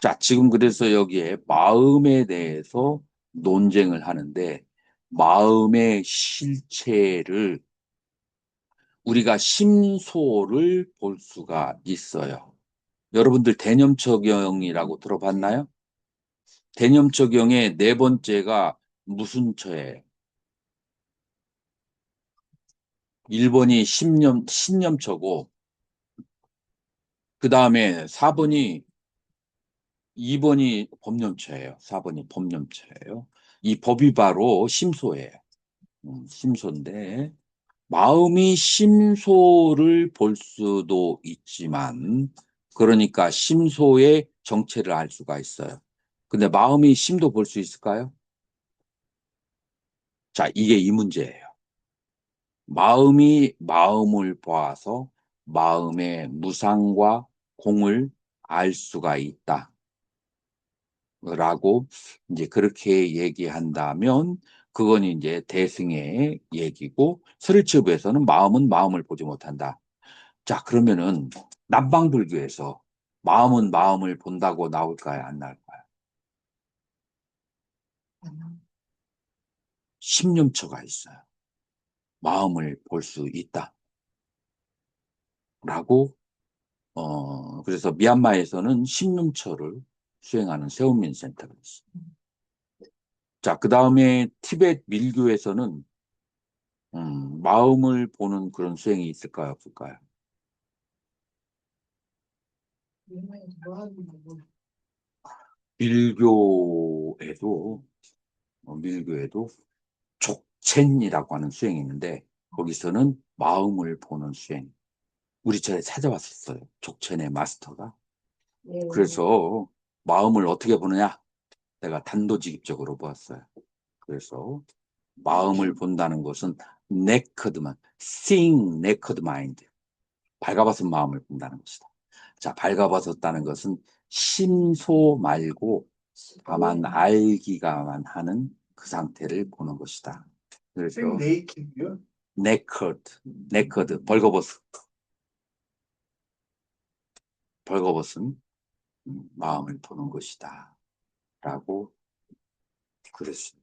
자, 지금 그래서 여기에 마음에 대해서 논쟁을 하는데, 마음의 실체를 우리가 심소를 볼 수가 있어요. 여러분들 대념처경이라고 들어봤나요? 대념처경의 네 번째가 무슨 처예요? 1번이 신념처고, 그 다음에 2번이 법념처예요. 4번이 법념처예요. 이 법이 바로 심소예요. 심소인데, 마음이 심소를 볼 수도 있지만, 그러니까 심소의 정체를 알 수가 있어요. 근데 마음이 심도 볼 수 있을까요? 자, 이게 이 문제예요. 마음이 마음을 보아서 마음의 무상과 공을 알 수가 있다. 라고 이제 그렇게 얘기한다면 그건 이제 대승의 얘기고 스르츠부에서는 마음은 마음을 보지 못한다. 자, 그러면은 남방불교에서 마음은 마음을 본다고 나올까요? 안 나올까요? 심념처가 있어요. 마음을 볼 수 있다. 라고 그래서 미얀마에서는 심념처를 수행하는 세운민 센터가 있어요. 자, 그 다음에 티베트 밀교에서는 마음을 보는 그런 수행이 있을까요? 없을까요? 밀교에도 밀교에도 족첸이라고 하는 수행이 있는데 거기서는 마음을 보는 수행. 우리 전에 찾아왔었어요. 족첸의 마스터가. 네. 그래서 마음을 어떻게 보느냐? 내가 단도직입적으로 보았어요. 그래서 마음을 본다는 것은 네커드만, seeing naked mind. 밝아벗은 마음을 본다는 것이다. 자, 밝아벗었다는 것은 심소 말고 다만 알기가만 하는 그 상태를 보는 것이다. 그래서 네이키드요? naked, 벌거벗은 마음을 보는 것이다. 라고 그랬습니다.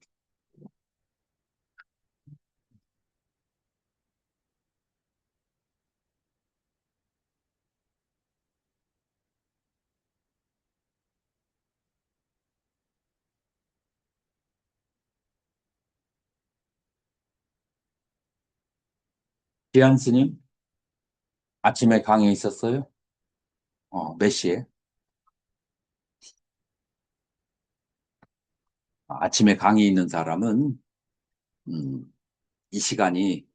지한 스님, 아침에 강의 있었어요? 몇 시에? 아침에 강의 있는 사람은, 이 시간이,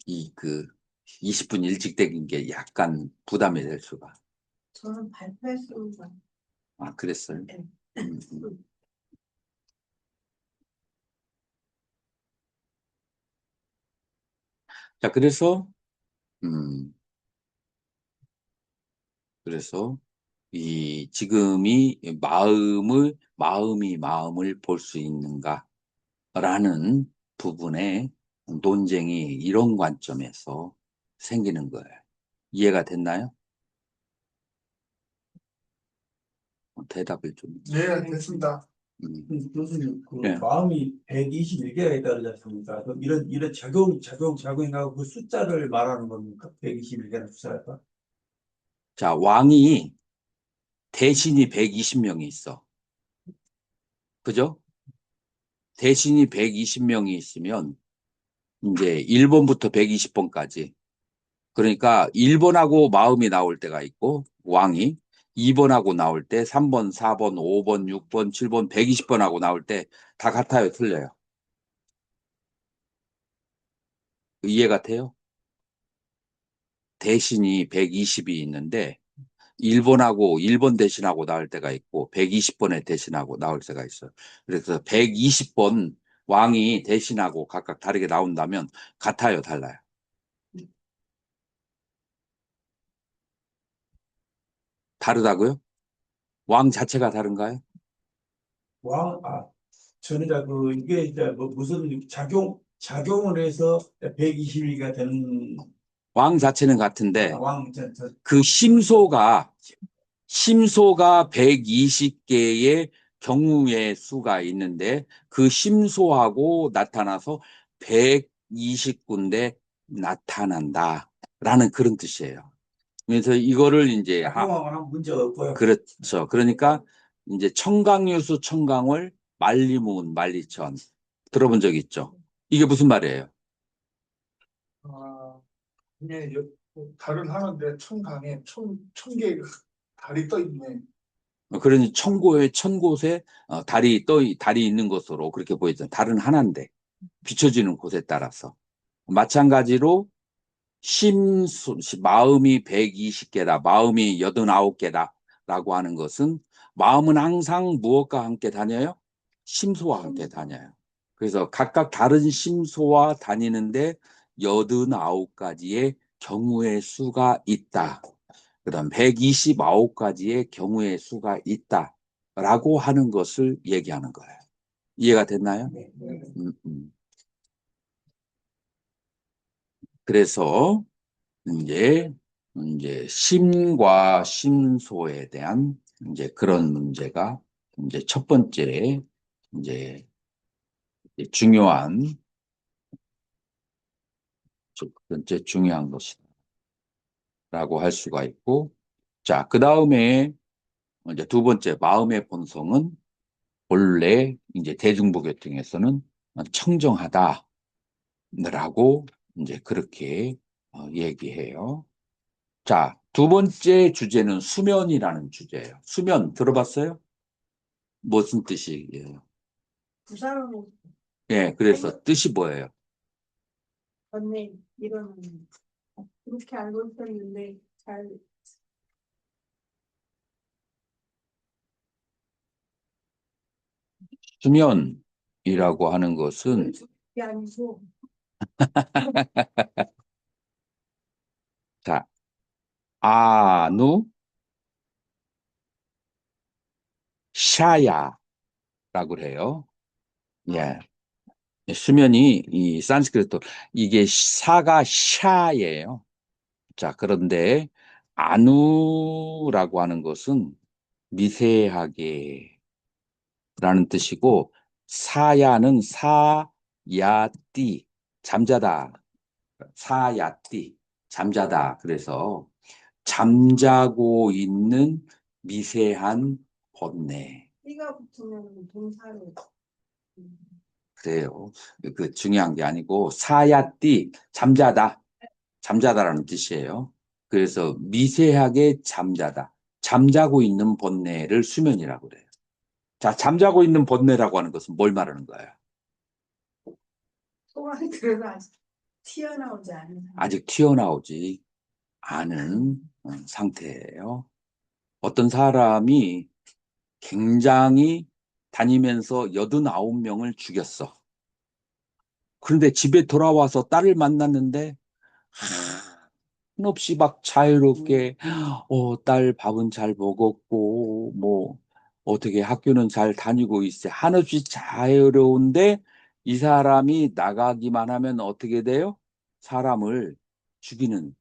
20분 일찍 되는 게 약간 부담이 될 수가. 저는 발표했으면 아, 그랬어요? 네. 음. 자, 음, 그래서, 지금이 마음이 마음을 볼 수 있는가라는 부분의 논쟁이 이런 관점에서 생기는 거예요. 이해가 됐나요? 대답을 좀. 네, 됐습니다. 교수님, 그 네. 마음이 121개가 있다고 그러지 않습니까? 그럼 이런 작용하고 그 숫자를 말하는 겁니까? 121개라는 숫자가? 자, 왕이 대신이 120명이 있어. 그죠? 대신이 120명이 있으면 이제 1번부터 120번까지. 그러니까 1번하고 마음이 나올 때가 있고 왕이 2번하고 나올 때 3번, 4번, 5번, 6번, 7번, 120번하고 나올 때 다 같아요, 틀려요? 이해가 돼요? 대신이 120이 있는데 1번 대신하고 나올 때가 있고 120번에 대신하고 나올 때가 있어요. 그래서 120번 왕이 대신하고 각각 다르게 나온다면 같아요, 달라요? 다르다고요? 왕 자체가 다른가요? 저는 이게 이제 뭐 무슨 작용을 해서 121개가 되는 왕 자체는 같은데 왕, 그 심소가 120개의 경우의 수가 있는데 그 심소하고 나타나서 120군데 나타난다라는 그런 뜻이에요. 그래서 이거를 이제 작용하고는 문제가 없고요. 그렇죠. 그러니까 이제 청강유수 청강월 만리문 만리천 들어본 적 있죠? 이게 무슨 말이에요? 그냥 달은 하는데 천강에 천 개의 달이 떠 있네. 그러니 천 곳에 달이 있는 것으로 그렇게 보이죠. 달은 하나인데 비춰지는 곳에 따라서 마찬가지로 마음이 120개다, 마음이 89개다 라고 하는 것은 마음은 항상 무엇과 함께 다녀요? 심소와 함께 다녀요. 그래서 각각 다른 심소와 다니는데 89가지의 경우의 수가 있다. 그다음 129가지의 경우의 수가 있다라고 하는 것을 얘기하는 거예요. 이해가 됐나요? 네. 음, 음. 그래서 이제 심과 심소에 대한 이제 그런 문제가 이제 첫 번째 이제 중요한 첫 번째 중요한 것이라고 할 수가 있고, 자, 그 다음에 이제 두 번째 마음의 본성은 본래 이제 대중보교통에서는 청정하다라고 이제 그렇게 얘기해요. 자, 두 번째 주제는 수면이라는 주제예요. 수면 들어봤어요? 무슨 뜻이에요? 부사로 예, 그래서 뜻이 뭐예요? 전에 이런 그렇게 알고 있었는데 잘 수면이라고 하는 것은 그게 아니고 자, 아누 샤야라고 그래요. 예. 수면이 이 산스크리트 이게 사가 샤예요. 자, 그런데 아누라고 하는 것은 미세하게 라는 뜻이고 사야는 사야띠 잠자다 사야띠 잠자다 그래서 잠자고 있는 미세한 번뇌 띠가 붙으면 동사로 그래요. 그 중요한 게 아니고 사야띠 잠자다라는 뜻이에요. 그래서 미세하게 잠자다 잠자고 있는 번뇌를 수면이라고 그래요. 자, 잠자고 있는 번뇌라고 하는 것은 뭘 말하는 거예요? 소원이 들어서 아직 튀어나오지 않은 상태. 아직 튀어나오지 않은 상태예요. 어떤 사람이 굉장히 다니면서 89명을 죽였어. 그런데 집에 돌아와서 딸을 만났는데 한없이 막 자유롭게 딸 밥은 잘 먹었고 뭐 어떻게 학교는 잘 다니고 있어. 한없이 자유로운데 이 사람이 나가기만 하면 어떻게 돼요? 사람을 죽이는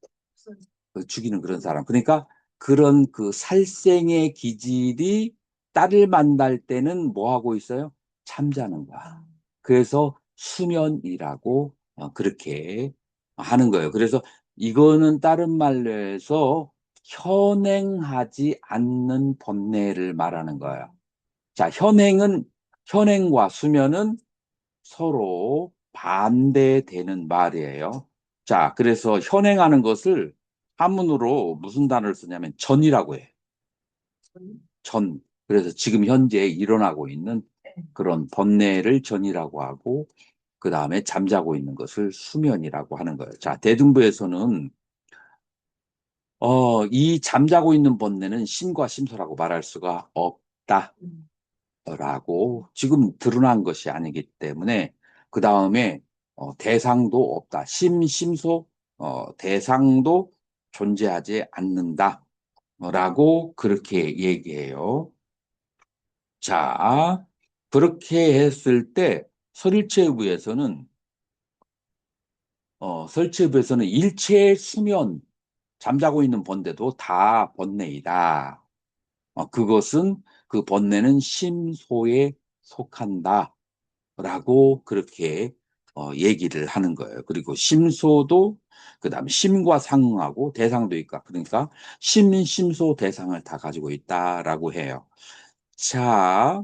죽이는 그런 사람. 그러니까 그런 그 살생의 기질이 딸을 만날 때는 뭐 하고 있어요? 잠자는 거야. 그래서 수면이라고 그렇게 하는 거예요. 그래서 이거는 다른 말로 해서 현행하지 않는 번뇌를 말하는 거예요. 자, 현행과 수면은 서로 반대되는 말이에요. 자, 그래서 현행하는 것을 한문으로 무슨 단어를 쓰냐면 전이라고 해요. 전. 그래서 지금 현재 일어나고 있는 그런 번뇌를 전이라고 하고, 그 다음에 잠자고 있는 것을 수면이라고 하는 거예요. 자, 대중부에서는, 이 잠자고 있는 번뇌는 심과 심소라고 말할 수가 없다. 라고 지금 드러난 것이 아니기 때문에 그 다음에 대상도 없다. 심소 대상도 존재하지 않는다. 라고 그렇게 얘기해요. 자, 그렇게 했을 때 설치부에서는 일체 수면 잠자고 있는 번뇌도 다 번뇌이다. 그것은 그 번뇌는 심소에 속한다. 라고 그렇게 얘기를 하는 거예요. 그리고 심소도 그다음에 심과 상응하고 대상도 있고 그러니까 심소 대상을 다 가지고 있다라고 해요. 자,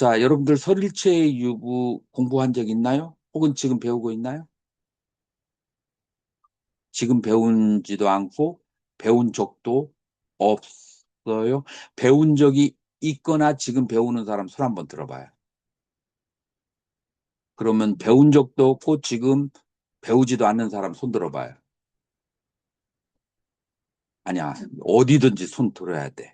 여러분들 설일체 유부 공부한 적 있나요? 혹은 지금 배우고 있나요? 지금 배운지도 않고 배운 적도 없어요. 배운 적이 있거나 지금 배우는 사람 손 한번 들어봐요. 그러면 배운 적도 없고 지금 배우지도 않는 사람 손 들어봐요. 아니야, 어디든지 손 들어야 돼.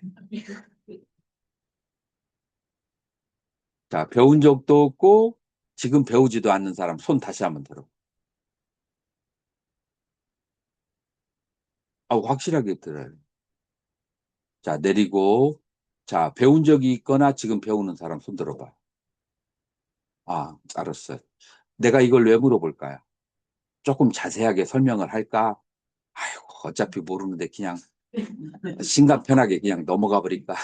자, 배운 적도 없고 지금 배우지도 않는 사람 손 다시 한번 들어. 확실하게 들어요. 자, 내리고. 자, 배운 적이 있거나 지금 배우는 사람 손 들어봐. 알았어요. 내가 이걸 왜 물어볼까요? 조금 자세하게 설명을 할까? 아이고, 어차피 모르는데 그냥 심간 편하게 그냥 넘어가 버릴까?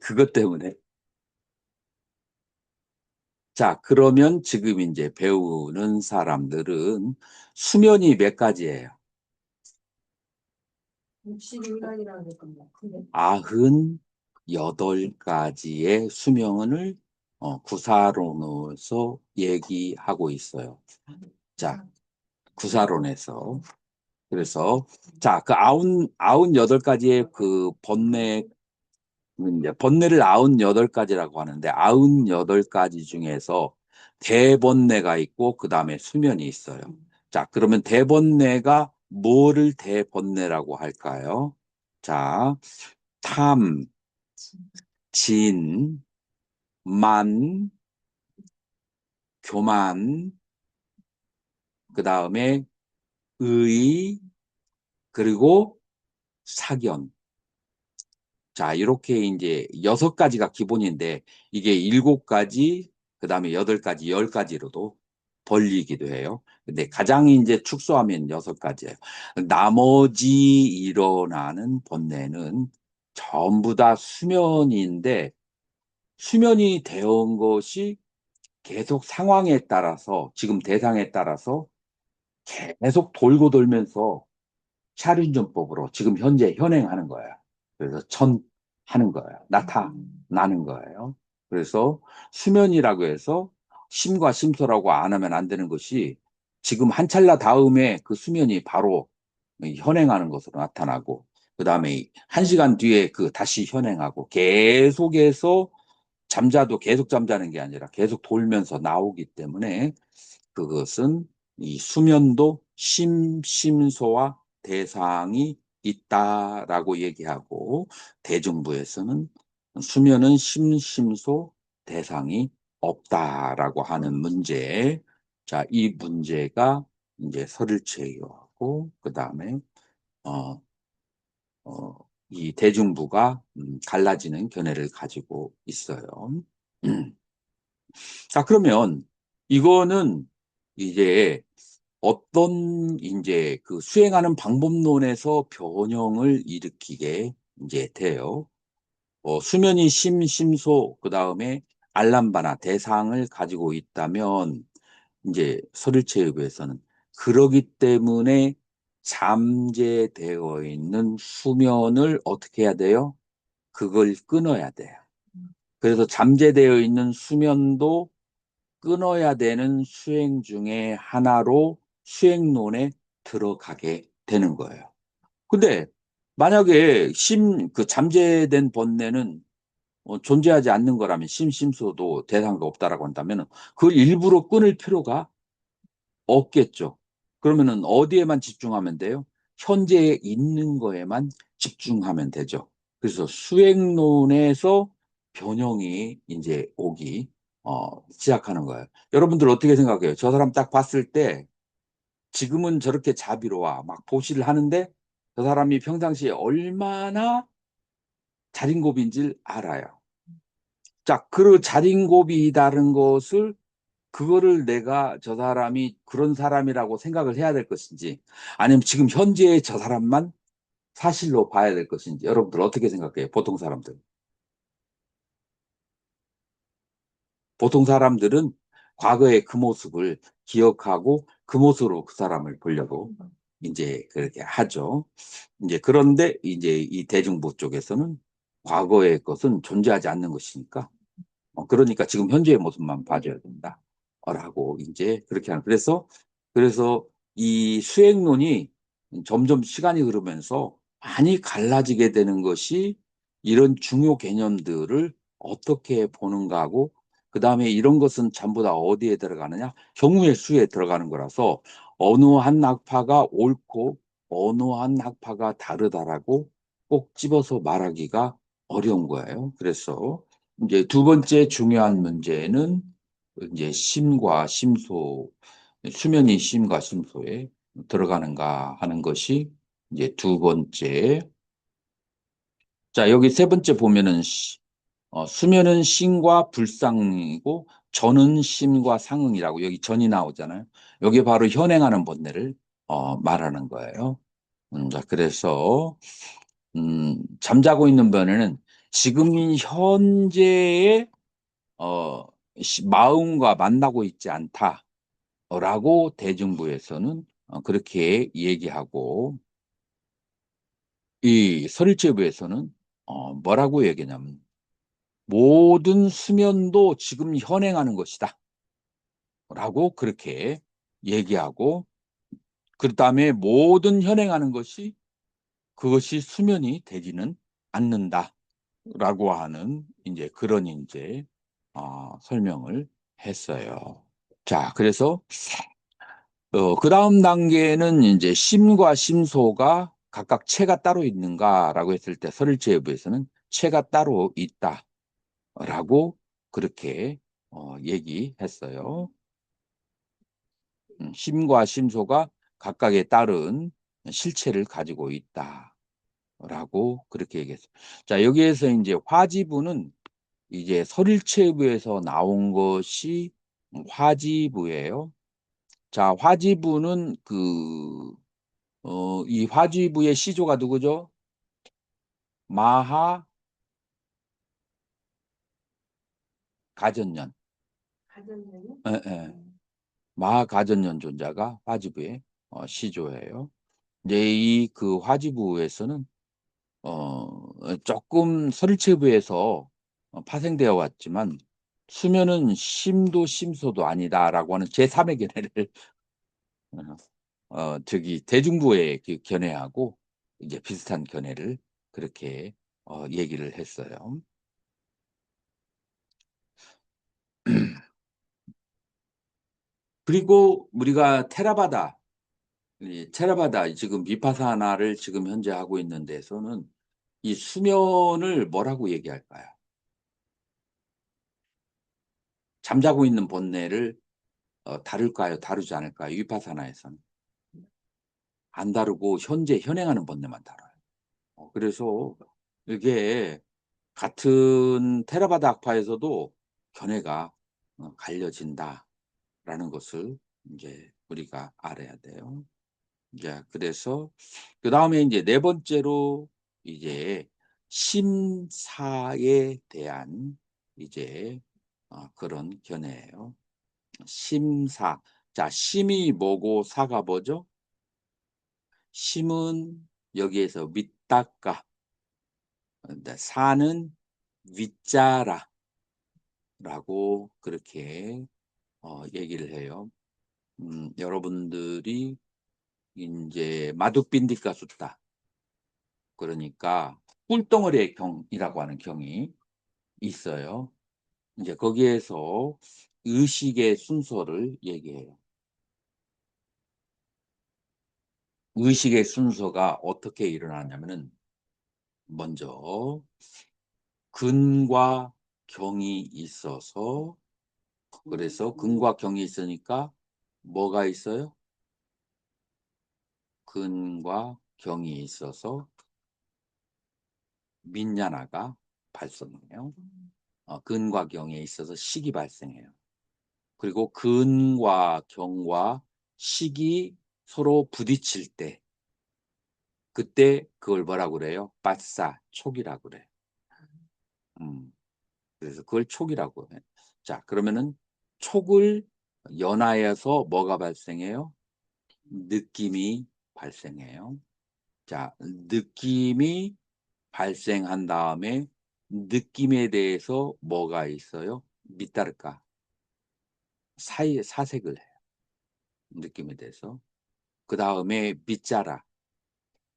그것 때문에. 자, 그러면 지금 이제 배우는 사람들은 수면이 몇 가지예요? 61간이라고 했군요. 근데 98가지의 수명을 구사론에서 얘기하고 있어요. 자, 구사론에서. 그래서, 자, 그 98가지의 그 번뇌를 98가지라고 하는데, 98가지 중에서 대번뇌가 있고, 그 다음에 수면이 있어요. 자, 그러면 대번뇌가 뭐를 대번뇌라고 할까요? 자, 탐, 진, 만, 교만, 그 다음에 의, 그리고 사견. 자, 이렇게 이제 6가지가 기본인데, 이게 7가지, 그 다음에 8가지, 10가지로도 벌리기도 해요. 근데 가장 이제 축소하면 6가지예요. 나머지 일어나는 번뇌는 전부 다 수면인데, 수면이 되어온 것이 계속 상황에 따라서, 지금 대상에 따라서 계속 돌고 돌면서 샤륜전법으로 지금 현재 현행하는 거예요. 그래서 하는 거예요. 나타나는 거예요. 그래서 수면이라고 해서 심과 심소라고 안 하면 안 되는 것이 지금 한 찰나 다음에 그 수면이 바로 현행하는 것으로 나타나고, 그 다음에 1시간 뒤에 그 다시 현행하고, 계속해서 잠자도 계속 잠자는 게 아니라 계속 돌면서 나오기 때문에 그것은 이 수면도 심소와 대상이 있다라고 얘기하고, 대중부에서는 수면은 심소 대상이 없다라고 하는 문제. 자, 이 문제가 이제 설일체요하고 그 다음에 어, 이 대중부가 갈라지는 견해를 가지고 있어요. 자, 그러면 이거는 이제 어떤 이제 그 수행하는 방법론에서 변형을 일으키게 이제 돼요. 수면이 심소, 그 다음에 알람바나 대상을 가지고 있다면 이제 서rir체육에서는 그러기 때문에 잠재되어 있는 수면을 어떻게 해야 돼요? 그걸 끊어야 돼요. 그래서 잠재되어 있는 수면도 끊어야 되는 수행 중에 하나로 수행론에 들어가게 되는 거예요. 근데 만약에 그 잠재된 번뇌는 존재하지 않는 거라면 심소도 대상도 없다라고 한다면 그걸 일부러 끊을 필요가 없겠죠. 그러면은 어디에만 집중하면 돼요? 현재에 있는 거에만 집중하면 되죠. 그래서 수행론에서 변형이 이제 오기 시작하는 거예요. 여러분들 어떻게 생각해요? 저 사람 딱 봤을 때 지금은 저렇게 자비로워 막 보시를 하는데 저 사람이 평상시에 얼마나 자린고비인지를 알아요. 자, 그 자린고비이다는 것을 그거를 내가 저 사람이 그런 사람이라고 생각을 해야 될 것인지 아니면 지금 현재의 저 사람만 사실로 봐야 될 것인지 여러분들 어떻게 생각해요? 보통 사람들은 과거의 그 모습을 기억하고 그 모습으로 그 사람을 보려고 이제 그렇게 하죠. 이제 그런데 이제 이 대중부 쪽에서는 과거의 것은 존재하지 않는 것이니까 그러니까 지금 현재의 모습만 봐줘야 된다. 라고 이제 그렇게 하는. 그래서 이 수행론이 점점 시간이 흐르면서 많이 갈라지게 되는 것이 이런 중요 개념들을 어떻게 보는가 하고 그 다음에 이런 것은 전부 다 어디에 들어가느냐? 경우의 수에 들어가는 거라서 어느 한 학파가 옳고 어느 한 학파가 다르다라고 꼭 집어서 말하기가 어려운 거예요. 그래서 이제 두 번째 중요한 문제는 이제 심과 심소, 수면이 심과 심소에 들어가는가 하는 것이 이제 두 번째. 자, 여기 세 번째 보면은 수면은 심과 불상이고 전은 심과 상응이라고 여기 전이 나오잖아요. 여기 바로 현행하는 본내를 말하는 거예요. 자, 그래서 잠자고 있는 번에는 지금 현재의 마음과 만나고 있지 않다라고 대중부에서는 그렇게 얘기하고 이 설일제부에서는 뭐라고 얘기냐면 모든 수면도 지금 현행하는 것이다 라고 그렇게 얘기하고 그 다음에 모든 현행하는 것이 그것이 수면이 되지는 않는다 라고 하는 이제 그런 이제 설명을 했어요. 자, 그래서 그 다음 단계는 이제 심과 심소가 각각 체가 따로 있는가라고 했을 때 설일제부에서는 체가 따로 있다라고 그렇게 얘기했어요. 심과 심소가 각각의 다른 실체를 가지고 있다라고 그렇게 얘기했어요. 자, 여기에서 이제 화지부는 이제 설일체부에서 나온 것이 화지부예요. 자, 화지부는 이 화지부의 시조가 누구죠? 마하 가전년. 가정되는 예, 예. 마하 가전년 존자가 화지부의 시조예요. 이제 이 그 화지부에서는 조금 설체부에서 파생되어 왔지만 수면은 심도 심소도 아니다라고 하는 제3의 견해를 저기 대중부의 그 견해하고 이제 비슷한 견해를 그렇게 얘기를 했어요. 그리고 우리가 테라바다, 이 테라바다 지금 비파사나를 지금 현재 하고 있는 데서는 이 수면을 뭐라고 얘기할까요? 잠자고 있는 본내를 다룰까요? 다루지 않을까요? 위파사나에서는 안 다루고 현재 현행하는 본내만 다뤄요. 그래서 이게 같은 테라바다 학파에서도 견해가 갈려진다라는 것을 이제 우리가 알아야 돼요. 이제 그래서 그 다음에 이제 네 번째로 이제 심사에 대한 이제 그런 견해예요. 심사. 자, 심이 뭐고 사가 뭐죠? 심은 여기에서 밑닦아. 사는 윗자라라고 그렇게 얘기를 해요. 여러분들이 이제 마둑빈디가 숫다. 그러니까 꿀덩어리의 경이라고 하는 경이 있어요. 이제 거기에서 의식의 순서를 얘기해요. 의식의 순서가 어떻게 일어나냐면은 먼저 근과 경이 있어서 그래서 근과 경이 있으니까 뭐가 있어요? 근과 경이 있어서 민냐나가 발생해요. 근과 경에 있어서 식이 발생해요. 그리고 근과 경과 식이 서로 부딪힐 때 그때 그걸 뭐라고 그래요? 빠싸, 촉이라고 그래. 그래서 그걸 촉이라고 해. 자, 그러면은 촉을 연하여서 뭐가 발생해요? 느낌이 발생해요. 자, 느낌이 발생한 다음에 느낌에 대해서 뭐가 있어요? 밑다를까? 사색을 해요. 느낌에 대해서. 그 다음에 밑자라.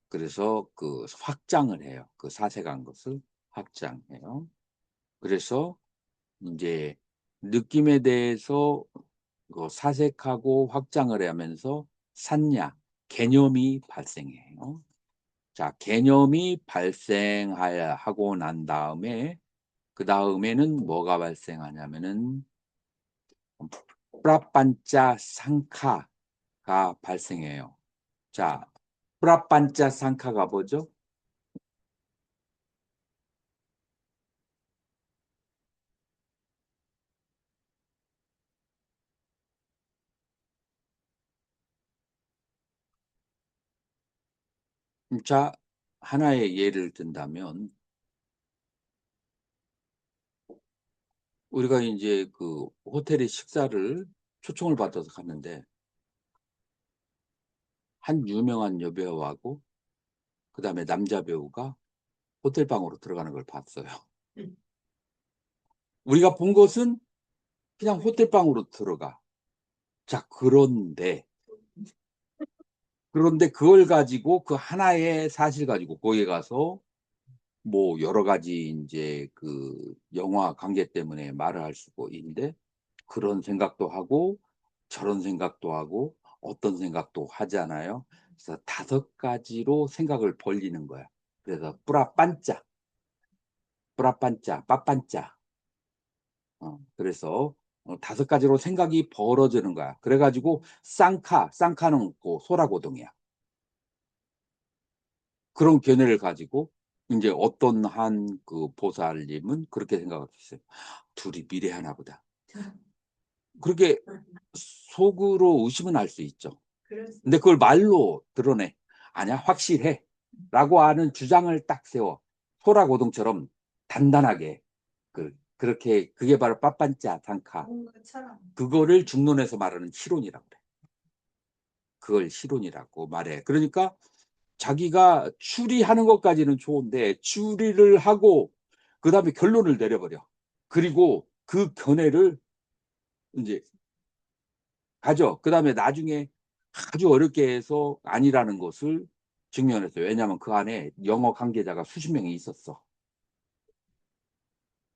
그래서 그 확장을 해요. 그 사색한 것을 확장해요. 그래서 이제 느낌에 대해서 사색하고 확장을 하면서 산냐, 개념이 발생해요. 자, 개념이 발생하고 난 다음에 그 다음에는 뭐가 발생하냐면은 프라판짜 상카가 발생해요. 자, 프라판짜 상카가 뭐죠? 자, 하나의 예를 든다면 우리가 이제 그 호텔에 식사를 초청을 받아서 갔는데 한 유명한 여배우하고 그다음에 남자 배우가 호텔 방으로 들어가는 걸 봤어요. 우리가 본 것은 그냥 호텔 방으로 들어가. 자, 그런데 그걸 가지고 그 하나의 사실 가지고 거기에 가서 뭐 여러 가지 이제 그 영화 관계 때문에 말을 할 수가 있는데 그런 생각도 하고 저런 생각도 하고 어떤 생각도 하잖아요. 그래서 5가지로 생각을 벌리는 거야. 그래서 뿌라빤짜, 빠빤짜. 그래서 5가지로 생각이 벌어지는 거야. 그래가지고 쌍카는 그 소라고동이야. 그런 견해를 가지고 이제 어떤 한 그 보살님은 그렇게 생각을 했어요. 둘이 미래하나 보다. 그렇게 속으로 의심은 할 수 있죠. 근데 그걸 말로 드러내. 아니야, 확실해. 라고 하는 주장을 딱 세워. 소라고동처럼 단단하게. 그렇게, 그게 바로 빠빤짜 단카. 그거를 중론에서 말하는 실론이라고 그래. 그걸 실론이라고 말해. 그러니까 자기가 추리하는 것까지는 좋은데 추리를 하고 그 다음에 결론을 내려버려. 그리고 그 견해를 이제 가져. 그 다음에 나중에 아주 어렵게 해서 아니라는 것을 증명했어요. 왜냐하면 그 안에 영어 관계자가 수십 명이 있었어.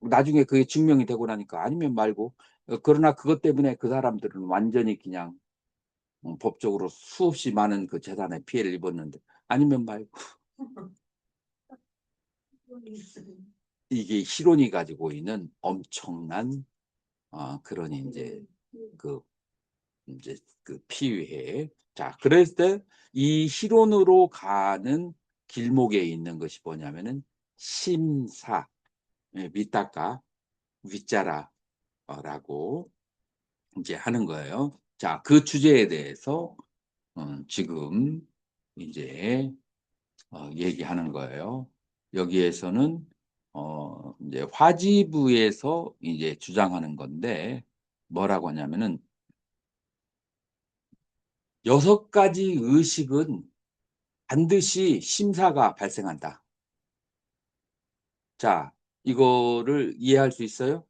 나중에 그게 증명이 되고 나니까 아니면 말고 그러나 그것 때문에 그 사람들은 완전히 그냥 법적으로 수없이 많은 그 재산에 피해를 입었는데 아니면 말고 이게 실론이 가지고 있는 엄청난 그런 그 이제 그 피위해. 자, 그랬을 때 이 실론으로 가는 길목에 있는 것이 뭐냐면은 심사, 미타카, 위짜라라고 이제 하는 거예요. 자, 그 주제에 대해서 지금 이제 얘기하는 거예요. 여기에서는 이제 화지부에서 이제 주장하는 건데 뭐라고 하냐면은 6가지 의식은 반드시 심사가 발생한다. 자, 이거를 이해할 수 있어요?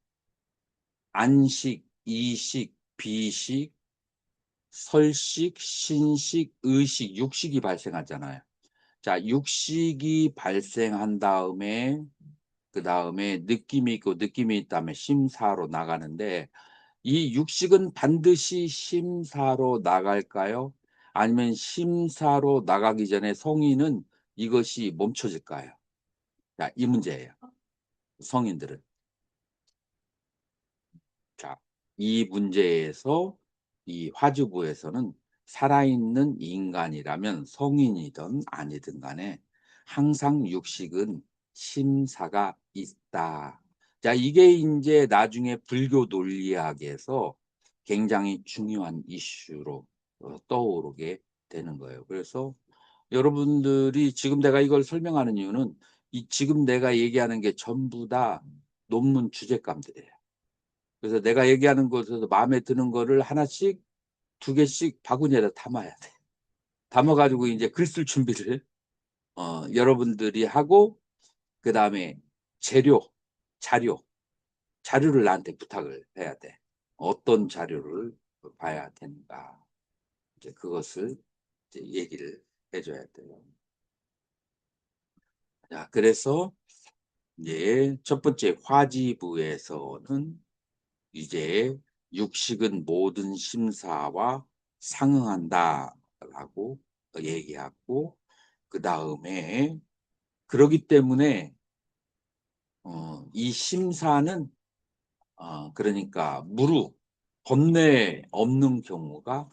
안식, 이식, 비식, 설식, 신식, 의식, 육식이 발생하잖아요. 자, 육식이 발생한 다음에 그 다음에 느낌이 있고 느낌이 있다면 심사로 나가는데 이 육식은 반드시 심사로 나갈까요? 아니면 심사로 나가기 전에 성인은 이것이 멈춰질까요? 자, 이 문제예요. 성인들은. 자, 이 문제에서 이 화주부에서는 살아있는 인간이라면 성인이든 아니든 간에 항상 육식은 심사가 있다. 자, 이게 이제 나중에 불교 논리학에서 굉장히 중요한 이슈로 떠오르게 되는 거예요. 그래서 여러분들이 지금 내가 이걸 설명하는 이유는 지금 내가 얘기하는 게 전부 다 논문 주제감들이에요. 그래서 내가 얘기하는 것에서 마음에 드는 거를 하나씩 2개씩 바구니에다 담아야 돼. 담아가지고 이제 글 쓸 준비를 여러분들이 하고 그 다음에 자료, 자료를 나한테 부탁을 해야 돼. 어떤 자료를 봐야 되는가. 이제 그것을 이제 얘기를 해줘야 돼요. 자, 그래서 이제 첫 번째 화지부에서는 이제 육식은 모든 심사와 상응한다라고 얘기하고, 그 다음에 그러기 때문에 이 심사는 그러니까 번뇌 없는 경우가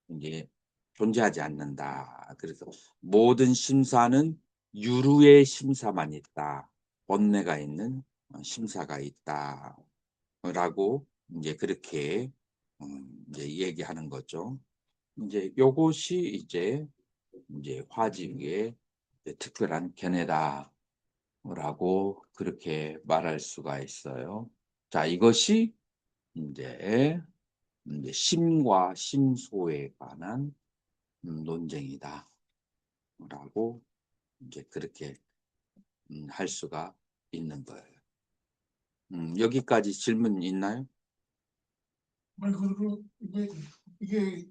이제 존재하지 않는다. 그래서 모든 심사는 유루의 심사만 있다. 번뇌가 있는 심사가 있다라고 이제 그렇게 이제 얘기하는 거죠. 이제 요것이 이제 화지의 특별한 견해다라고 그렇게 말할 수가 있어요. 자, 이것이 이제 심과 심소에 관한 논쟁이다라고 이제 그렇게 할 수가 있는 거예요. 여기까지 질문 있나요? 아니 그리고 이게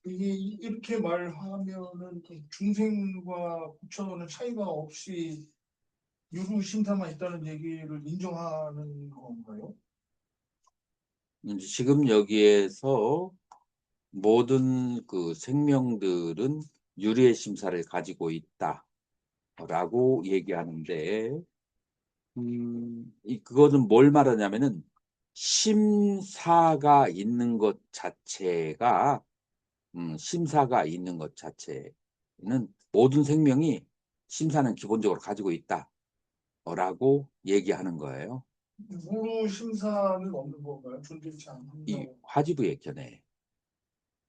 이렇게 말하면은 그 중생과 부처는 차이가 없이 유루 심사만 있다는 얘기를 인정하는 건가요? 이제 지금 여기에서 모든 그 생명들은 유리의 심사를 가지고 있다라고 얘기하는데, 그거는 뭘 말하냐면은 심사가 있는 것 자체가 심사가 있는 것 자체는 모든 생명이 심사는 기본적으로 가지고 있다라고 얘기하는 거예요. 무루 심사는 없는 건가요? 존재치 이 않는다고. 화지부의 견해.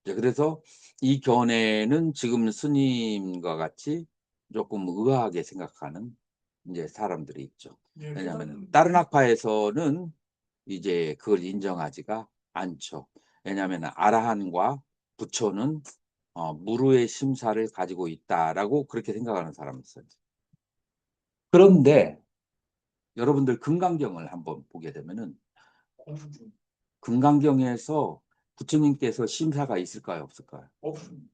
그래서 이 견해는 지금 스님과 같이 조금 의아하게 생각하는 이제 사람들이 있죠. 예, 왜냐하면 다른 학파에서는 이제 그걸 인정하지가 않죠. 왜냐하면 아라한과 부처는 무르의 심사를 가지고 있다라고 그렇게 생각하는 사람이 있어요. 그런데 여러분들 금강경을 한번 보게 되면은 공부 중. 금강경에서 부처님께서 심사가 있을까요, 없을까요? 없습니다.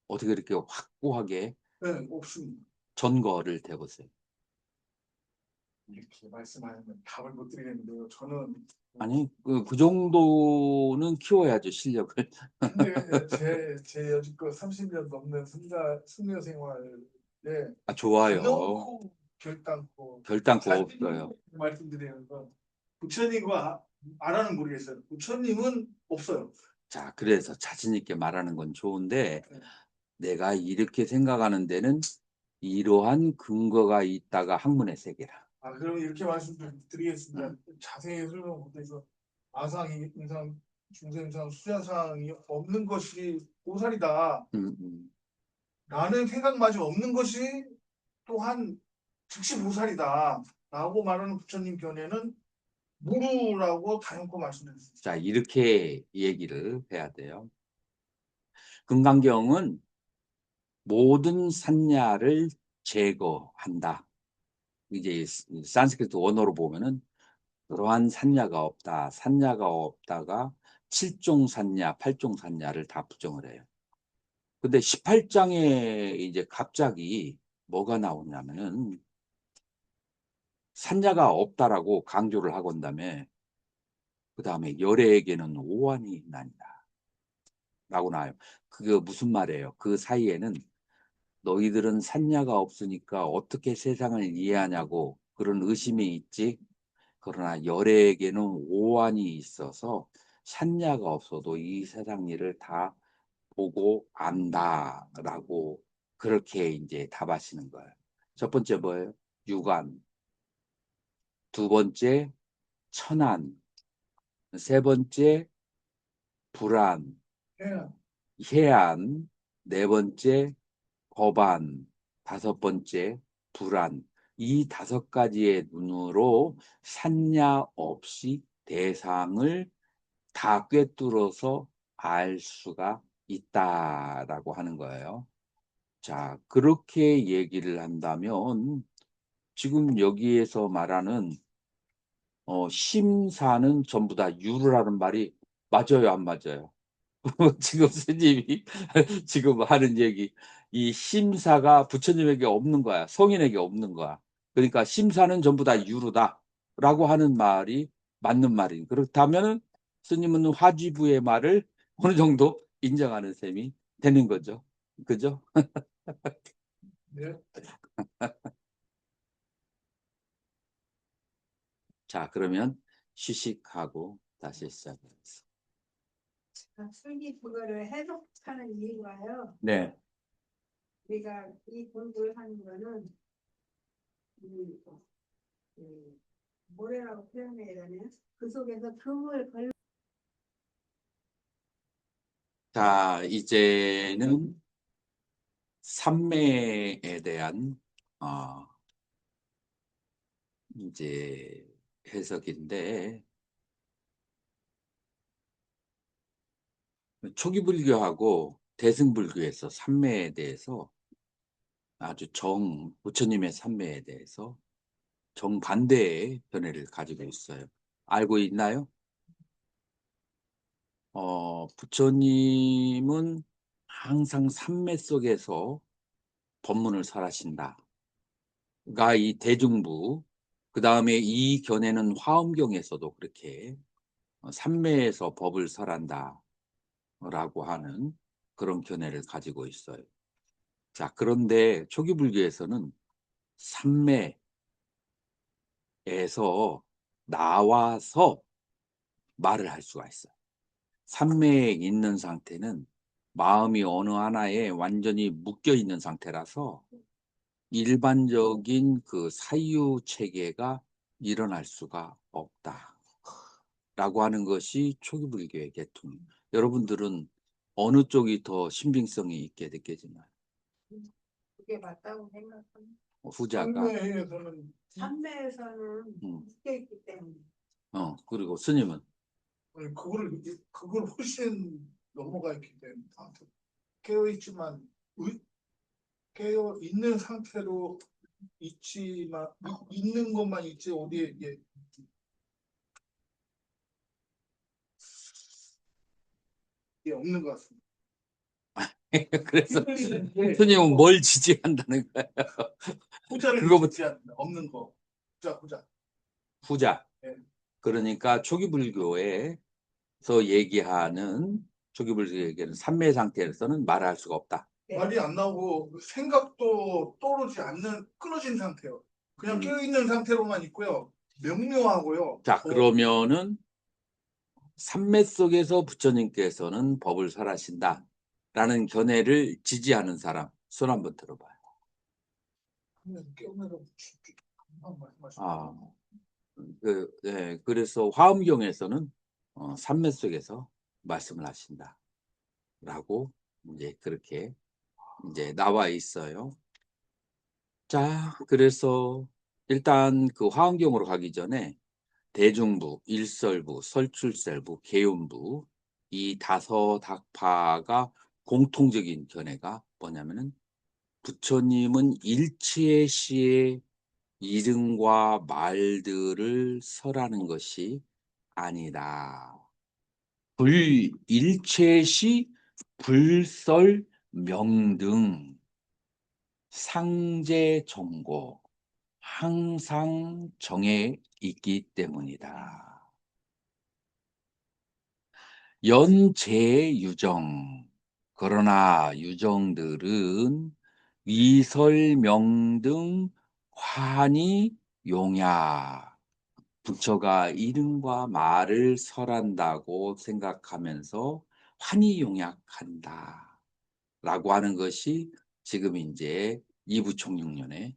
어떻게 이렇게 확고하게 네, 없습니다. 전거를 대보세요. 이렇게 말씀하시면 답을 못 드리겠는데요. 저는 아니, 그 정도는 키워야죠, 실력을. 근데 제 여지껏 30년 넘는 승려 생활에 좋아요. 단언코 결단코 결단코 없어요. 말씀드리는 건 부처님과 아라는 모르겠어요. 부처님은 없어요. 자, 그래서 자신 있게 말하는 건 좋은데, 내가 이렇게 생각하는 데는 이러한 근거가 있다가 학문의 세계라. 그럼 이렇게 말씀드리겠습니다. 자세히 설명 못해서 아상, 인상, 중생상, 수자상이 없는 것이 보살이다. 라는 생각마저 없는 것이 또한 즉시 보살이다. 라고 말하는 부처님 견해는 무루라고 다연코 말씀드렸습니다. 자, 이렇게 얘기를 해야 돼요. 금강경은 모든 산야를 제거한다. 이제 산스크리트 원어로 보면은 그러한 산야가 없다. 산야가 없다가 7종 산야, 8종 산야를 다 부정을 해요. 근데 18장에 이제 갑자기 뭐가 나오냐면은 산야가 없다라고 강조를 하고 온 다음에 그 다음에 열애에게는 오한이 있나니라 라고 나와요. 그게 무슨 말이에요? 그 사이에는 너희들은 산야가 없으니까 어떻게 세상을 이해하냐고 그런 의심이 있지. 그러나 열애에게는 오한이 있어서 산야가 없어도 이 세상 일을 다 보고 안다라고 그렇게 이제 답하시는 거예요. 첫 번째 뭐예요? 유관. 두 번째 천안. 세 번째 불안. 예. 해안. 네 번째 법안. 다섯 번째 불안. 이 다섯 가지의 눈으로 산야 없이 대상을 다 꿰뚫어서 알 수가 있다라고 하는 거예요. 자, 그렇게 얘기를 한다면 지금 여기에서 말하는 심사는 전부 다 유루라는 말이 맞아요, 안 맞아요? 지금 스님이 지금 하는 얘기, 이 심사가 부처님에게 없는 거야. 성인에게 없는 거야. 그러니까 심사는 전부 다 유루다라고 하는 말이 맞는 말이. 그렇다면 스님은 화지부의 말을 어느 정도 인정하는 셈이 되는 거죠. 그죠? 네. 자, 그러면 시식하고 다시 시작하겠습니다. 술기 그거를 해석하는 이유가요. 네. 우리가 이 공부를 하는 거는 뭐라고 표현해야 되나? 그 속에서 금을 걸 자, 이제는 삼매에 대한 이제 해석인데 초기 불교하고 대승불교에서 삼매에 대해서 아주 부처님의 삼매에 대해서 정반대의 견해를 가지고 있어요. 알고 있나요? 부처님은 항상 삼매 속에서 법문을 설하신다. 가 이 대중부, 그 다음에 이 견해는 화엄경에서도 그렇게 삼매에서 법을 설한다. 라고 하는 그런 견해를 가지고 있어요. 자, 그런데 초기 불교에서는 삼매에서 나와서 말을 할 수가 있어요. 삼매에 있는 상태는 마음이 어느 하나에 완전히 묶여 있는 상태라서 일반적인 그 사유 체계가 일어날 수가 없다. 라고 하는 것이 초기 불교의 계통. 여러분들은 어느 쪽이 더 신빙성이 있게 느껴지나요? 그게 맞다고 생각합니다. 후자가. 삼매에서는 삼매에서는 묶여 있기 때문에 그리고 스님은 그걸 훨씬 넘어가 있기 때문에 깨어 있지만 깨어 있는 상태로 있지만 있는 것만 있지 어디에 이게 이게 없는 것 같습니다. 그래서 휘둘리는데 스님은 뭘 지지한다는 거예요? 후자를 그거부터- 지지한다. 없는 거. 후자. 후자. 네. 그러니까 초기 불교에서 얘기하는 초기 불교 얘기는 삼매 상태에서는 말할 수가 없다. 말이 안 나오고 생각도 떠오르지 않는 끊어진 상태요. 그냥 깨어 있는 상태로만 있고요. 명료하고요. 자, 그러면은 삼매 속에서 부처님께서는 법을 설하신다. 라는 견해를 지지하는 사람 손 한번 들어봐요. 깨어내고 아, 그래서 화엄경에서는 삼매 속에서 말씀을 하신다. 라고 이제 그렇게 이제 나와 있어요. 자, 그래서 일단 그 화엄경으로 가기 전에 대중부, 일설부, 설출설부, 계운부 이 다섯 학파가 공통적인 견해가 뭐냐면은 부처님은 일체의 시에 이름과 말들을 설하는 것이 아니다. 일체시 불설 명등 상제 정고 항상 정해 있기 때문이다. 연제유정 그러나 유정들은 위설명등 환히 용야 부처가 이름과 말을 설한다고 생각하면서 환히 용약한다. 라고 하는 것이 지금 이제 이부총육론에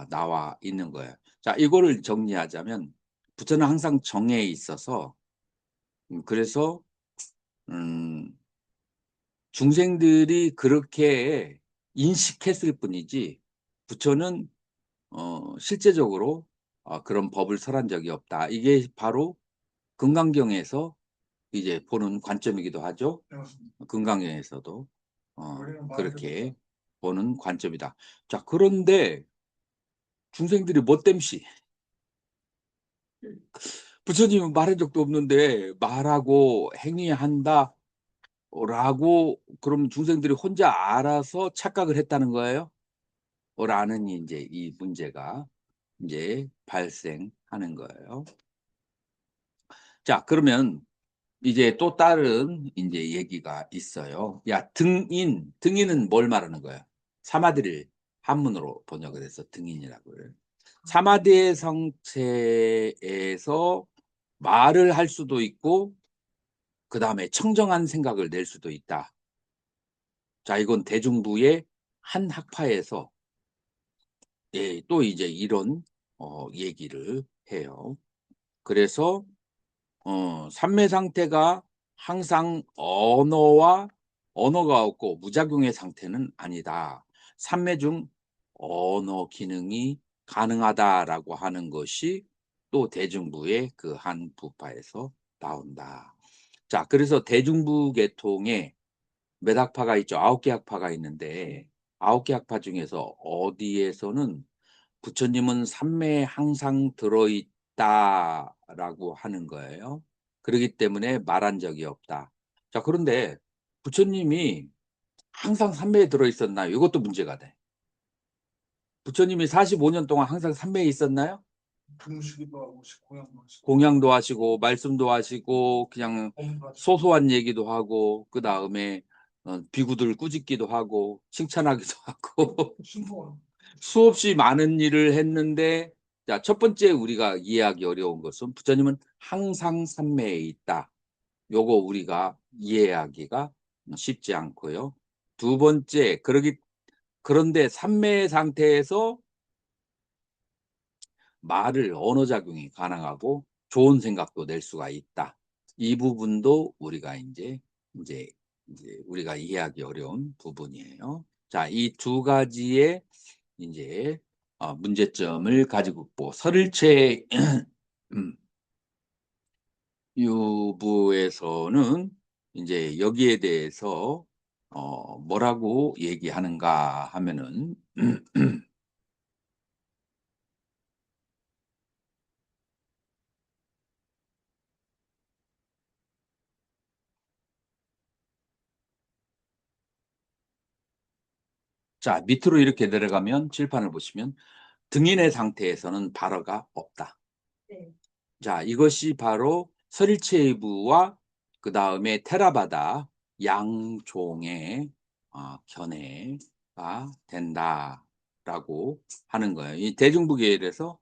나와 있는 거예요. 자, 이거를 정리하자면 부처는 항상 정에 있어서 그래서 중생들이 그렇게 인식했을 뿐이지 부처는 실제적으로 그런 법을 설한 적이 없다. 이게 바로 금강경에서 이제 보는 관점이기도 하죠. 금강경에서도 그렇게 보는 관점이다. 자, 그런데 중생들이 못됨시 부처님은 말한 적도 없는데 말하고 행위한다 라고 그럼 중생들이 혼자 알아서 착각을 했다는 거예요. 라는 이제 이 문제가 이제 발생하는 거예요. 자, 그러면 이제 또 다른 이제 얘기가 있어요. 야, 등인은 뭘 말하는 거야? 사마디를 한문으로 번역을 해서 등인이라고 해요. 사마디의 상태에서 말을 할 수도 있고, 그 다음에 청정한 생각을 낼 수도 있다. 자, 이건 대중부의 한 학파에서 예, 또 이제 이런 얘기를 해요. 그래서 삼매 상태가 항상 언어가 없고 무작용의 상태는 아니다. 삼매 중 언어 기능이 가능하다라고 하는 것이 또 대중부의 그 한 부파에서 나온다. 자, 그래서 대중부 계통에 몇 학파가 있죠? 9개 학파가 있는데 9개 학파 중에서 어디에서는 부처님은 삼매에 항상 들어있다라고 하는 거예요. 그렇기 때문에 말한 적이 없다. 자, 그런데 부처님이 항상 삼매에 들어있었나요? 이것도 문제가 돼. 부처님이 45년 동안 항상 삼매에 있었나요? 주무시기도 하고 공양도 하시고 공양도 하시고 말씀도 하시고 그냥 공부하시고 소소한 얘기도 하고 그 다음에 비구들 꾸짖기도 하고 칭찬하기도 하고 신고하고 수없이 많은 일을 했는데 자, 첫 번째 우리가 이해하기 어려운 것은 부처님은 항상 삼매에 있다. 요거 우리가 이해하기가 쉽지 않고요. 두 번째, 그런데 삼매 상태에서 말을 언어작용이 가능하고 좋은 생각도 낼 수가 있다. 이 부분도 우리가 이제 우리가 이해하기 어려운 부분이에요. 자, 이 두 가지의 이제 문제점을 가지고 있고 설일체 유부에서는 이제 여기에 대해서 뭐라고 얘기하는가 하면은 자, 밑으로 이렇게 내려가면 칠판을 보시면 등인의 상태에서는 발어가 없다. 네. 자, 이것이 바로 설일체부와 그 다음에 테라바다 양종의 견해가 된다라고 하는 거예요. 이 대중부계열에서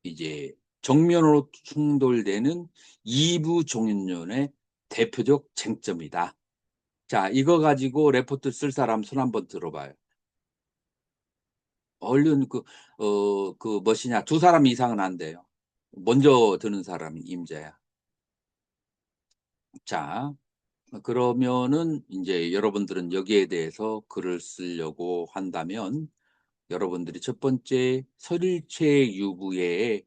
이제 정면으로 충돌되는 이부 종윤론의 대표적 쟁점이다. 자, 이거 가지고 레포트 쓸 사람 손 한번 들어봐요. 얼른 그 뭐시냐, 두 사람 이상은 안 돼요. 먼저 드는 사람이 임자야. 자, 그러면은 이제 여러분들은 여기에 대해서 글을 쓰려고 한다면 여러분들이 첫 번째 설일체 유부의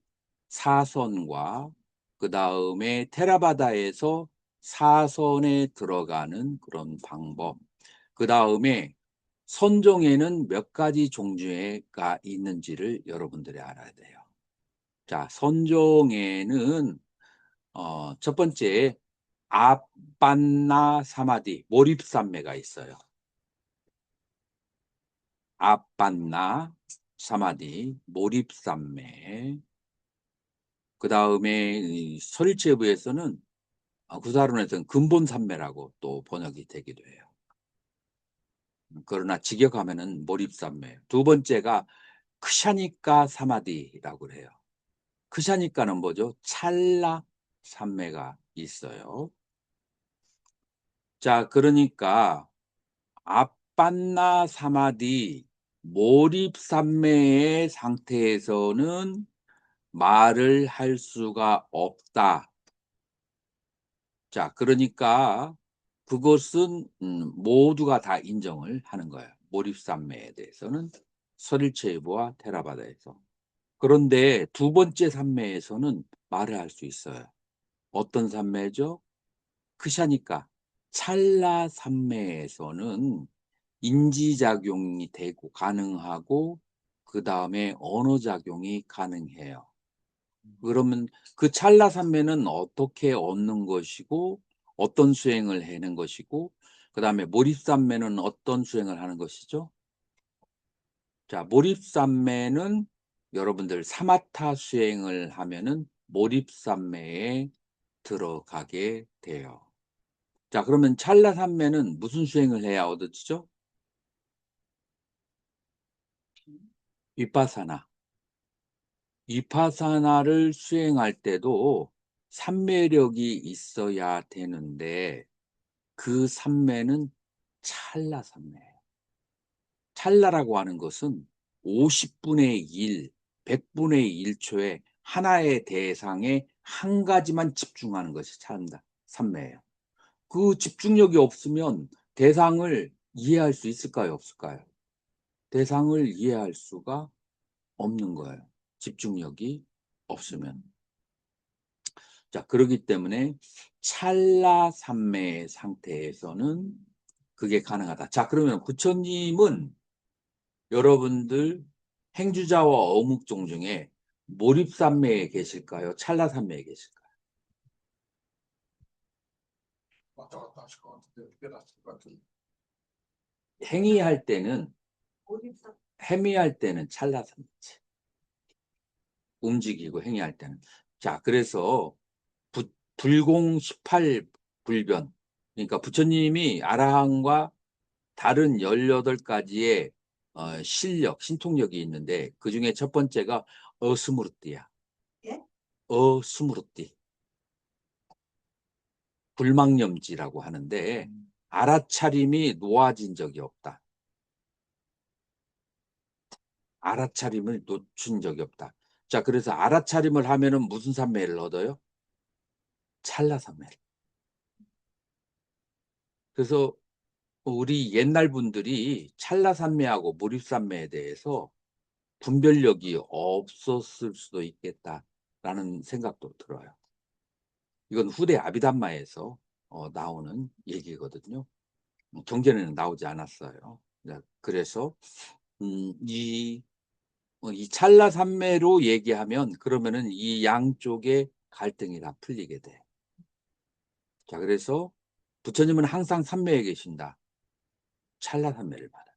사선과 그 다음에 테라바다에서 사선에 들어가는 그런 방법, 그 다음에 선종에는 몇 가지 종류가 있는지를 여러분들이 알아야 돼요. 자, 선종에는 첫 번째 아빤나 사마디 몰입산매가 있어요. 아빤나 사마디 몰입산매. 그 다음에 설체부에서는 구사론에서는 근본산매라고 또 번역이 되기도 해요. 그러나 직역하면은 몰입산매. 두 번째가 크샤니까 사마디라고 해요. 크샤니까는 뭐죠? 찰나 산매가 있어요. 자, 그러니까 아빤나 사마디 몰입산매의 상태에서는 말을 할 수가 없다. 자, 그러니까 그것은 모두가 다 인정을 하는 거예요. 몰입산매에 대해서는 설일체부와 테라바다에서. 그런데 두 번째 산매에서는 말을 할 수 있어요. 어떤 산매죠? 크샤니까 찰나 산매에서는 인지작용이 되고 가능하고 그 다음에 언어작용이 가능해요. 그러면 그 찰나산매는 어떻게 얻는 것이고 어떤 수행을 해는 것이고 그 다음에 몰입산매는 어떤 수행을 하는 것이죠? 자, 몰입산매는 여러분들 사마타 수행을 하면은 몰입산매에 들어가게 돼요. 자, 그러면 찰나산매는 무슨 수행을 해야 얻어지죠? 위파사나. 위파사나를 수행할 때도 삼매력이 있어야 되는데 그 삼매는 찰나산매예요. 찰나라고 하는 것은 50분의 1, 100분의 1초에 하나의 대상에 한 가지만 집중하는 것이 찰나 산매예요. 그 집중력이 없으면 대상을 이해할 수 있을까요? 없을까요? 대상을 이해할 수가 없는 거예요. 집중력이 없으면. 자, 그렇기 때문에 찰나산매의 상태에서는 그게 가능하다. 자, 그러면 부처님은 여러분들 행주자와 어묵종 중에 몰입산매에 계실까요? 찰나산매에 계실까요? 왔다 갔다 하실 것 같은데 어떻게 나실 것 같은데. 행위할 때는 몰입사 행위할 때는 찰나산매지. 움직이고 행위할 때는. 자, 그래서 불공 18 불변. 그러니까 부처님이 아라한과 다른 18가지의 실력, 신통력이 있는데 그 중에 첫 번째가 어스무르띠야. 예? 어스무르띠. 불망념지라고 하는데 알아차림이 놓아진 적이 없다. 알아차림을 놓친 적이 없다. 자, 그래서 알아차림을 하면은 무슨 산매를 얻어요? 찰나산매를. 그래서 우리 옛날 분들이 찰나산매하고 몰입산매에 대해서 분별력이 없었을 수도 있겠다라는 생각도 들어요. 이건 후대 아비담마에서 나오는 얘기거든요. 경전에는 나오지 않았어요. 그래서 이 찰나산매로 얘기하면 그러면은 이 양쪽의 갈등이 다 풀리게 돼. 자, 그래서 부처님은 항상 산매에 계신다. 찰나산매를 받아.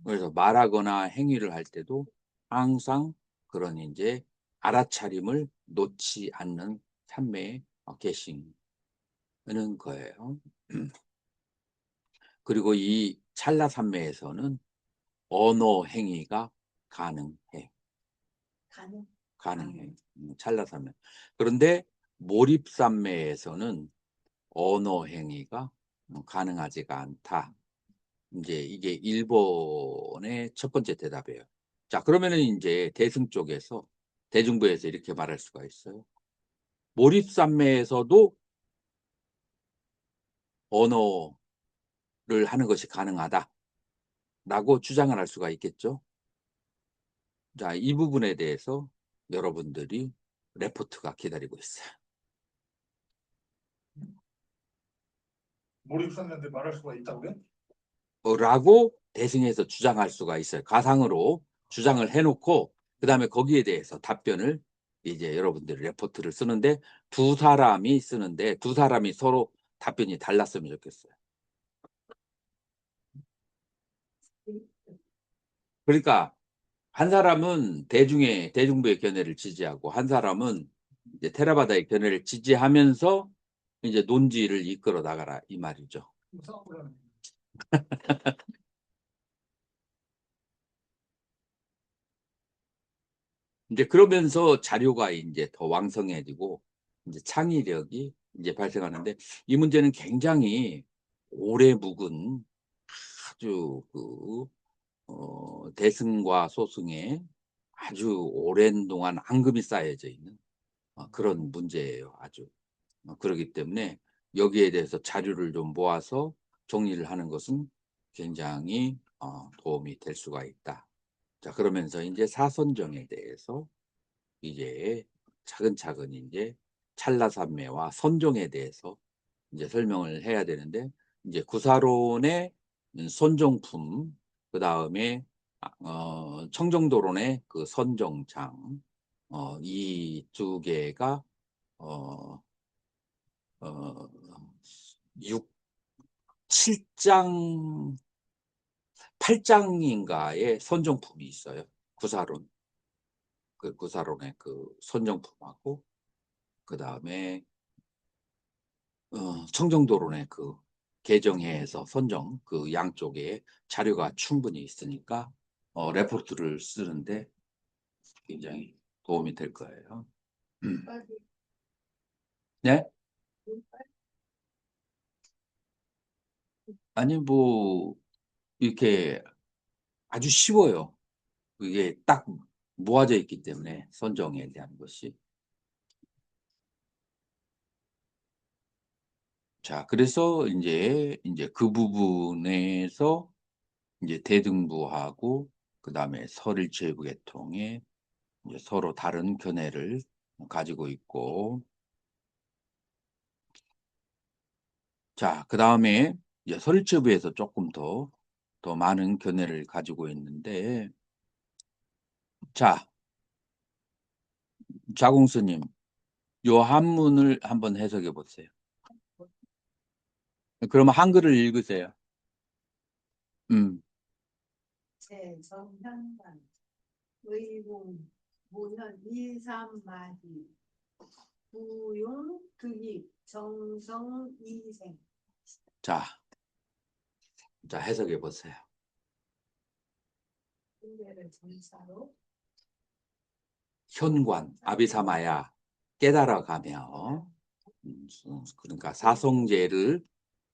그래서 말하거나 행위를 할 때도 항상 그런 이제 알아차림을 놓지 않는 산매에 계시는 거예요. 그리고 이 찰나산매에서는 언어 행위가 가능해. 가능해. 찰나산매. 그런데 몰입산매에서는 언어 행위가 가능하지가 않다. 이제 이게 일본의 첫 번째 대답이에요. 자, 그러면은 이제 대승 쪽에서 대중부에서 이렇게 말할 수가 있어요. 몰입산매에서도 언어를 하는 것이 가능하다라고 주장을 할 수가 있겠죠. 자, 이 부분에 대해서 여러분들이 레포트가 기다리고 있어요. 몰입했는데 말할 수가 있다고요? 라고 대승에서 주장할 수가 있어요. 가상으로 주장을 해놓고 그 다음에 거기에 대해서 답변을 이제 여러분들이 레포트를 쓰는데 두 사람이 쓰는데 두 사람이 서로 답변이 달랐으면 좋겠어요. 그러니까 한 사람은 대중부의 견해를 지지하고 한 사람은 이제 테라바다의 견해를 지지하면서 이제 논지를 이끌어 나가라 이 말이죠. 싸움을 하는 이제 그러면서 자료가 이제 더 왕성해지고 이제 창의력이 이제 발생하는데 이 문제는 굉장히 오래 묵은 아주 대승과 소승에 아주 오랜 동안 앙금이 쌓여져 있는 그런 문제예요. 아주. 그렇기 때문에 여기에 대해서 자료를 좀 모아서 정리를 하는 것은 굉장히 도움이 될 수가 있다. 자, 그러면서 이제 사선정에 대해서 이제 차근차근 이제 찰나산매와 선종에 대해서 이제 설명을 해야 되는데 이제 구사론의 선종품 그 다음에 청정도론의 그 선종장 이 두 개가 어, 어, 6, 7장 8장인가의 선종품이 있어요. 구사론 그 구사론의 그 선종품하고 그 다음에 청정도론의 그 개정회에서 선정 그 양쪽에 자료가 충분히 있으니까 레포트를 쓰는데 굉장히 도움이 될 거예요. 네? 아니 뭐 이렇게 아주 쉬워요. 그게 딱 모아져 있기 때문에 선정에 대한 것이. 자, 그래서 이제 그 부분에서 이제 대등부하고 그다음에 서일체부계통에 이제 서로 다른 견해를 가지고 있고, 자, 그다음에 이제 서일체부에서 조금 더 많은 견해를 가지고 있는데, 자, 자공스님, 요 한문을 한번 해석해 보세요. 그러면 한글을 읽으세요. 제정현관 의궁 무현 이삼마디 부용 득익 정성 이생. 자, 해석해 보세요. 분계를 정사로 현관, 아비사마야, 깨달아가며, 그러니까 사성제를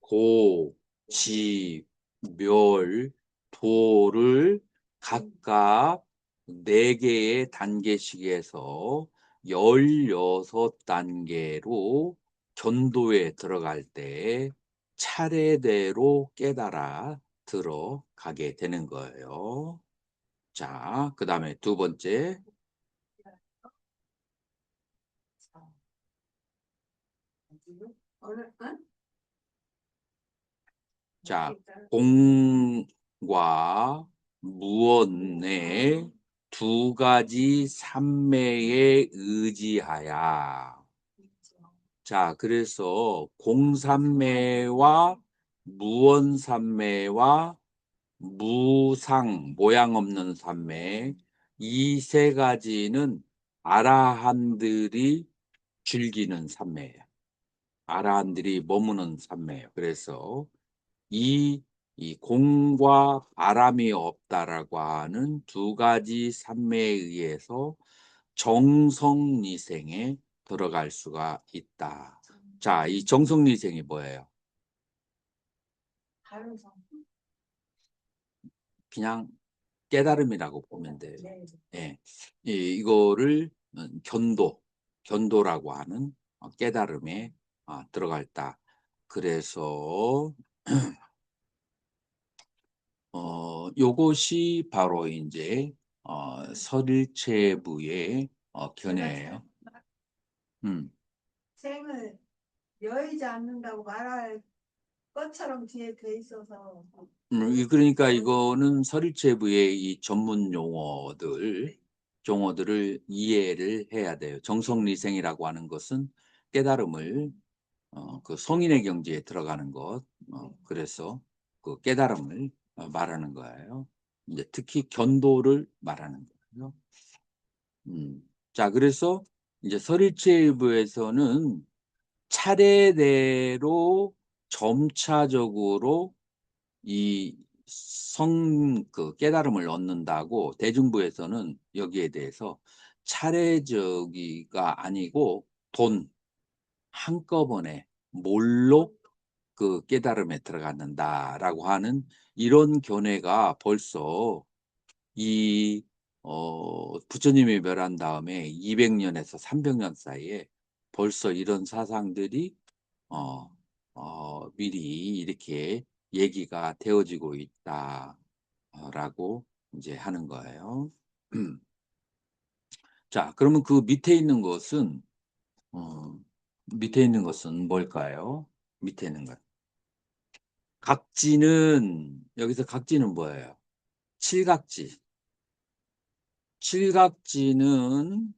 고, 지, 멸, 도를 각각 4개의 단계식에서 16단계로 견도에 들어갈 때 차례대로 깨달아 들어가게 되는 거예요. 자, 그 다음에 두 번째. 어느 자, 공과 무언의 두 가지 삼매에 의지하야. 자, 그래서 공삼매와 무언삼매와 무상, 모양 없는 삼매, 이 세 가지는 아라한들이 즐기는 삼매예요. 아라한들이 머무는 삼매예요. 그래서 이 공과 바람이 없다라고 하는 두 가지 삼매에 의해서 정성리생에 들어갈 수가 있다. 자, 이 정성리생이 뭐예요? 다른 성. 그냥 깨달음이라고 보면 돼요. 네. 예, 이거를 견도라고 하는 깨달음에 들어갈다. 그래서 요것이 바로 이제 설일체부의 견해예요. 음. 생을 여의지 않는다고 말할 것처럼 뒤에 돼 있어서 그러니까 이거는 설일체부의 이 전문 용어들을 이해를 해야 돼요. 정성리생이라고 하는 것은 깨달음을 그 성인의 경지에 들어가는 것, 그래서 그 깨달음을 말하는 거예요. 이제 특히 견도를 말하는 거예요. 자, 그래서 이제 설일체부에서는 차례대로 점차적으로 이 그 깨달음을 얻는다고 대중부에서는 여기에 대해서 차례적이가 아니고 한꺼번에 몰록 그 깨달음에 들어간다라고 하는 이런 견해가 벌써 이 부처님이 멸한 다음에 200년에서 300년 사이에 벌써 이런 사상들이 어, 미리 이렇게 얘기가 되어지고 있다라고 이제 하는 거예요. 자, 그러면 그 밑에 있는 것은 뭘까요? 밑에 있는 것. 여기서 각지는 뭐예요? 칠각지. 칠각지는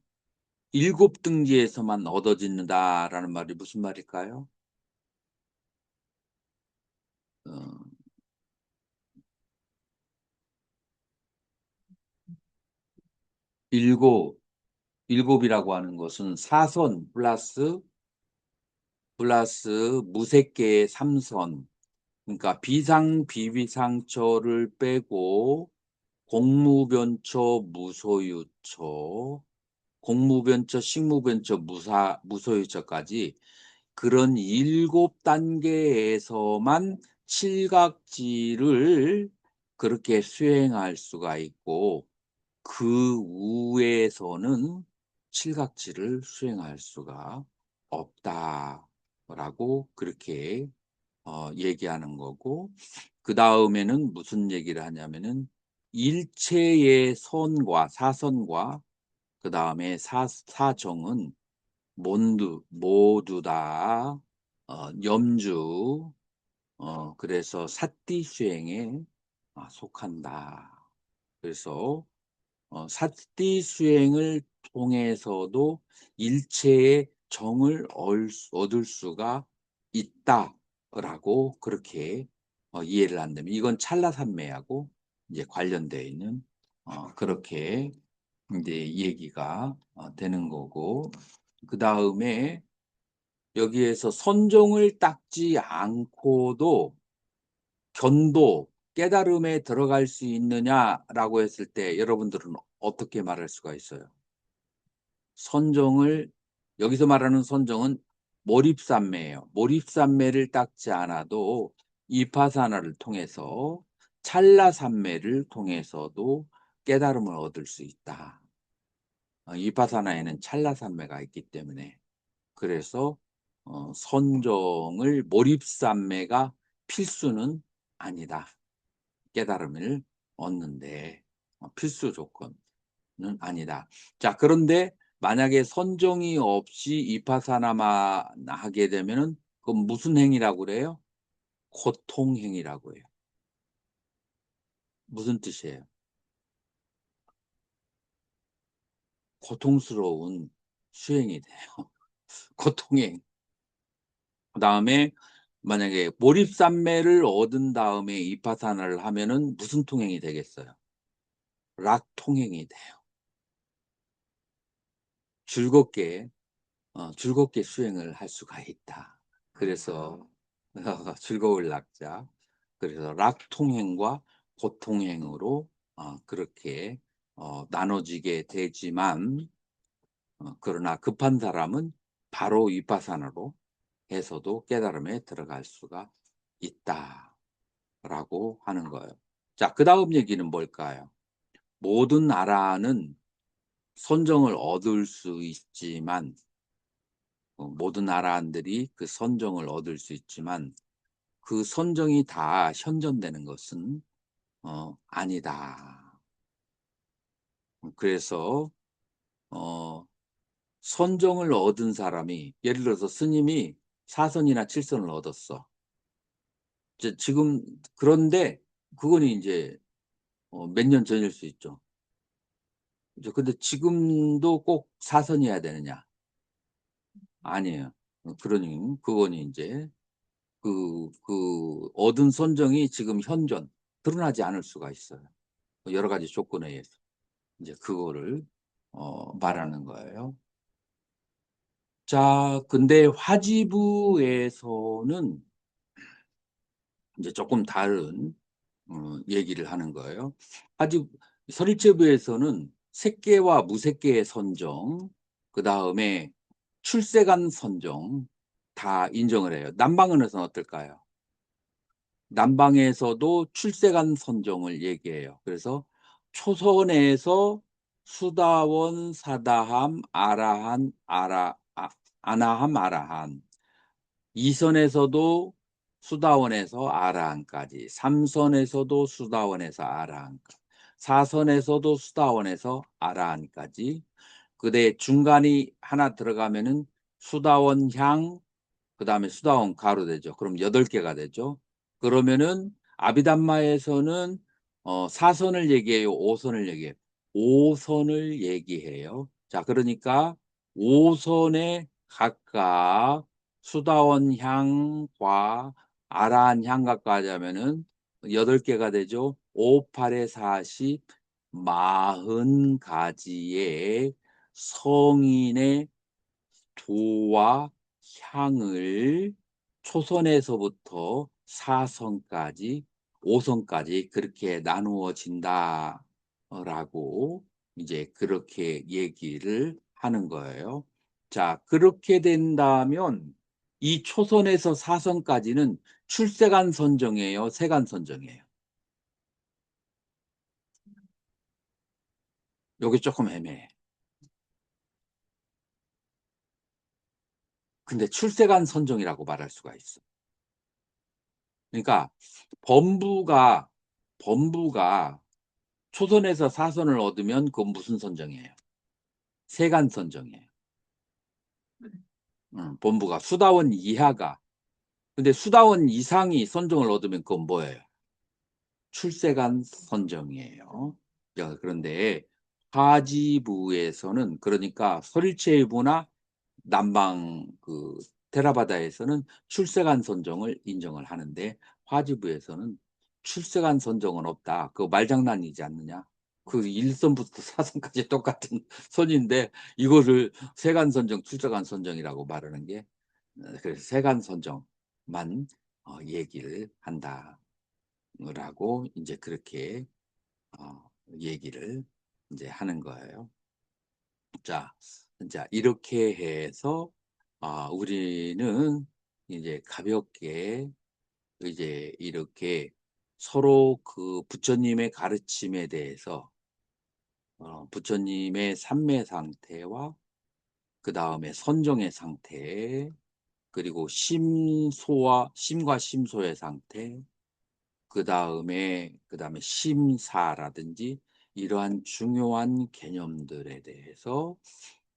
7등지에서만 얻어진다라는 말이 무슨 말일까요? 어, 일곱이라고 하는 것은 사선 플러스 플러스 무색계의 삼선. 그러니까 비상, 비비상초를 빼고 공무변초, 무소유초, 공무변초, 식무변초, 무소유초까지 그런 7단계에서만 칠각지를 그렇게 수행할 수가 있고 그 우에서는 칠각지를 수행할 수가 없다라고 그렇게 얘기하는 거고 그 다음에는 무슨 얘기를 하냐면은 일체의 선과 사선과 그 다음에 사정은 모두 다 염주 그래서 사띠 수행에 속한다. 그래서 사띠 수행을 통해서도 일체의 정을 얻을 수가 있다라고 그렇게 이해를 한다면 이건 찰나산매하고 이제 관련되어 있는 그렇게 이제 얘기가 되는 거고 그 다음에 여기에서 선종을 닦지 않고도 견도 깨달음에 들어갈 수 있느냐라고 했을 때 여러분들은 어떻게 말할 수가 있어요? 선종을 여기서 말하는 선종은 몰입산매예요. 몰입산매를 닦지 않아도 이파사나를 통해서 찰나산매를 통해서도 깨달음을 얻을 수 있다. 이파사나에는 찰나산매가 있기 때문에 그래서 선종을 몰입산매가 필수는 아니다. 깨달음을 얻는데 필수 조건은 아니다. 자, 그런데 만약에 선종이 없이 이파사나만 하게 되면은 그건 무슨 행위라고 그래요? 고통행위라고 해요. 무슨 뜻이에요? 고통스러운 수행이 돼요. 고통행. 그 다음에 만약에 몰입산매를 얻은 다음에 이파사나를 하면은 무슨 통행이 되겠어요? 락통행이 돼요. 즐겁게 수행을 할 수가 있다. 그래서 즐거울 낙자. 그래서 락통행과 고통행으로 그렇게 나눠지게 되지만 그러나 급한 사람은 바로 위파사나로 해서도 깨달음에 들어갈 수가 있다라고 하는 거예요. 자, 그 다음 얘기는 뭘까요? 모든 나라는 선정을 얻을 수 있지만 모든 나라들이 그 선정을 얻을 수 있지만 그 선정이 다 현존되는 것은 아니다. 그래서 선정을 얻은 사람이 예를 들어서 스님이 4선이나 7선을 얻었어. 지금 그런데 그건 이제 몇 년 전일 수 있죠. 근데 지금도 꼭 4선이어야 되느냐? 아니에요. 그러니 그건 이제 그 얻은 선정이 지금 현존 드러나지 않을 수가 있어요. 여러 가지 조건에 의해서 이제 그거를 말하는 거예요. 자, 근데 화지부에서는 이제 조금 다른 얘기를 하는 거예요. 화지 설립제부에서는 색계와 무색계의 선정, 그 다음에 출세간 선정 다 인정을 해요. 남방은에서는 어떨까요? 남방에서도 출세간 선정을 얘기해요. 그래서 초선에서 수다원, 사다함, 아라한, 아나함, 아라한. 이선에서도 수다원에서 아라한까지. 삼선에서도 수다원에서 아라한까지. 사선에서도 수다원에서 아라한까지. 그대 중간이 하나 들어가면은 수다원 향, 그 다음에 수다원 가로 되죠. 그럼 8개가 되죠. 그러면은 아비담마에서는 4선을 얘기해요. 5선을 얘기해요. 5선을 얘기해요. 자, 그러니까 5선에 각각 수다원 향과 아라한 향각까지 하면은 8개가 되죠. 5, 8에 40, 40가지의 성인의 도와 향을 초선에서부터 사선까지, 오선까지 그렇게 나누어진다라고 이제 그렇게 얘기를 하는 거예요. 자, 그렇게 된다면 이 초선에서 사선까지는 출세간 선정이에요, 세간 선정이에요? 여기 조금 애매해. 근데 출세간 선정이라고 말할 수가 있어. 그러니까 범부가 초선에서 사선을 얻으면 그건 무슨 선정이에요? 세간 선정이에요. 범부가 수다원 이하가. 근데 수다원 이상이 선정을 얻으면 그건 뭐예요? 출세간 선정이에요. 자, 그런데 하지부에서는, 그러니까 설체부나 남방 그 테라바다에서는 출세간 선정을 인정을 하는데, 화지부에서는 출세간 선정은 없다. 그거 말장난이지 않느냐? 그 1선부터 4선까지 똑같은 선인데 이거를 세간 선정, 출세간 선정이라고 말하는 게, 그래서 세간 선정만 얘기를 한다라고 이제 그렇게 얘기를 이제 하는 거예요. 자, 이렇게 해서 우리는 이제 가볍게 이제 이렇게 서로 그 부처님의 가르침에 대해서 부처님의 삼매 상태와 그 다음에 선정의 상태, 그리고 심과 심소의 상태, 그 다음에 심사라든지 이러한 중요한 개념들에 대해서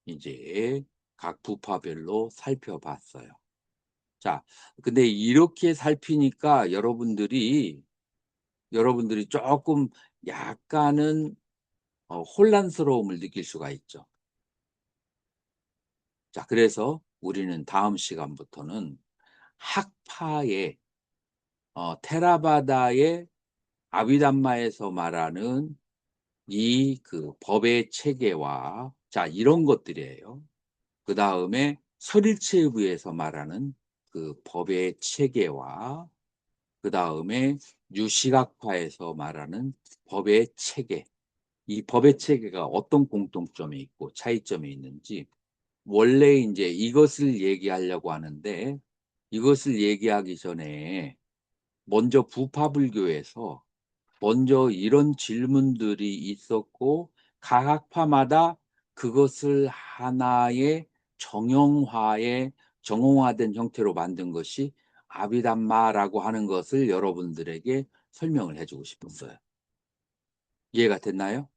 이제 각 부파별로 살펴봤어요. 자, 근데 이렇게 살피니까 여러분들이 조금 약간은 혼란스러움을 느낄 수가 있죠. 자, 그래서 우리는 다음 시간부터는 학파의 테라바다의 아비담마에서 말하는 이 그 법의 체계와, 자, 이런 것들이에요. 그 다음에 설일체부에서 말하는 그 법의 체계와, 그 다음에 유시각파에서 말하는 법의 체계, 이 법의 체계가 어떤 공통점이 있고 차이점이 있는지, 원래 이제 이것을 얘기하려고 하는데, 이것을 얘기하기 전에 먼저 부파불교에서 먼저 이런 질문들이 있었고, 각 학파마다 그것을 하나의 정형화된 형태로 만든 것이 아비담마라고 하는 것을 여러분들에게 설명을 해주고 싶었어요. 이해가 됐나요?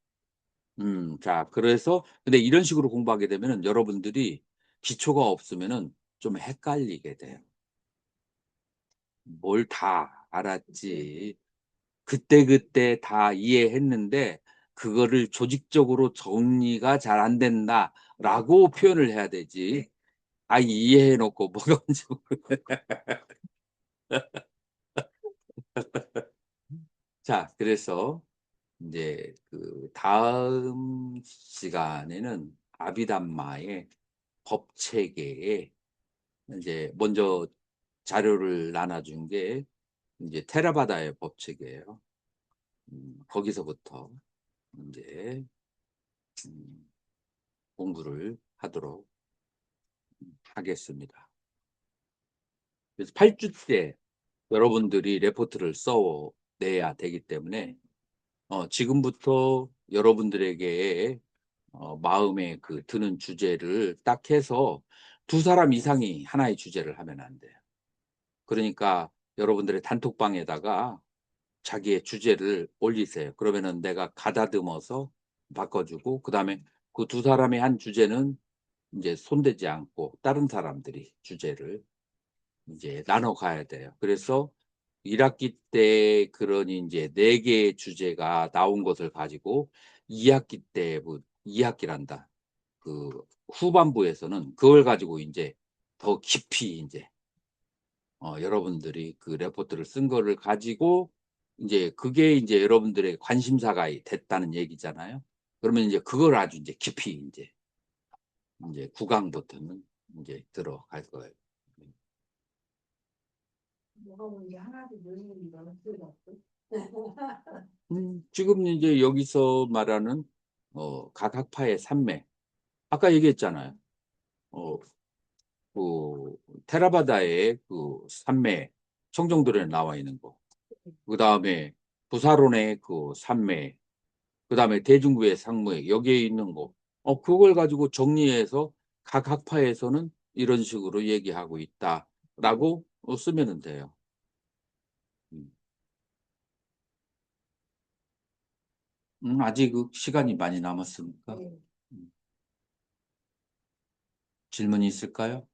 자, 그래서, 근데 이런 식으로 공부하게 되면은 여러분들이 기초가 없으면은 좀 헷갈리게 돼요. 뭘 다 알았지. 그때그때 다 이해했는데, 그거를 조직적으로 정리가 잘 안 된다라고 표현을 해야 되지. 이해해놓고 뭐가 뭔지 자, 그래서 이제 그 다음 시간에는 아비담마의 법 체계에 이제 먼저 자료를 나눠준 게 이제 테라바다의 법 체계예요. 거기서부터 이제 음, 공부를 하도록 하겠습니다. 그래서 8주 때 여러분들이 레포트를 써내야 되기 때문에 지금부터 여러분들에게 마음에 그 드는 주제를 딱 해서 두 사람 이상이 하나의 주제를 하면 안 돼요. 그러니까 여러분들의 단톡방에다가 자기의 주제를 올리세요. 그러면은 내가 가다듬어서 바꿔주고, 그 다음에 그 두 사람이 한 주제는 이제 손대지 않고 다른 사람들이 주제를 이제 나눠 가야 돼요. 그래서 1학기 때 그러니 이제 4개의 주제가 나온 것을 가지고 2학기 때, 2학기란다. 그 후반부에서는 그걸 가지고 이제 더 깊이 이제 여러분들이 그 레포트를 쓴 거를 가지고 이제 그게 이제 여러분들의 관심사가 됐다는 얘기잖아요. 그러면 이제 그걸 아주 이제 깊이 이제 9강부터는 이제 들어갈 거예요. 뭐가 뭔지 하나도 모르는 거 없고. 지금 이제 여기서 말하는 각 학파의 산매. 아까 얘기했잖아요. 어, 그 테라바다의 그 산매 청정도련에 나와 있는 거. 그 다음에 부사론의 그 산매. 그 다음에 대중부의 상무에 여기에 있는 거. 그걸 가지고 정리해서 각 학파에서는 이런 식으로 얘기하고 있다라고 쓰면 돼요. 음, 아직 그 시간이 많이 남았으니까 네. 질문이 있을까요?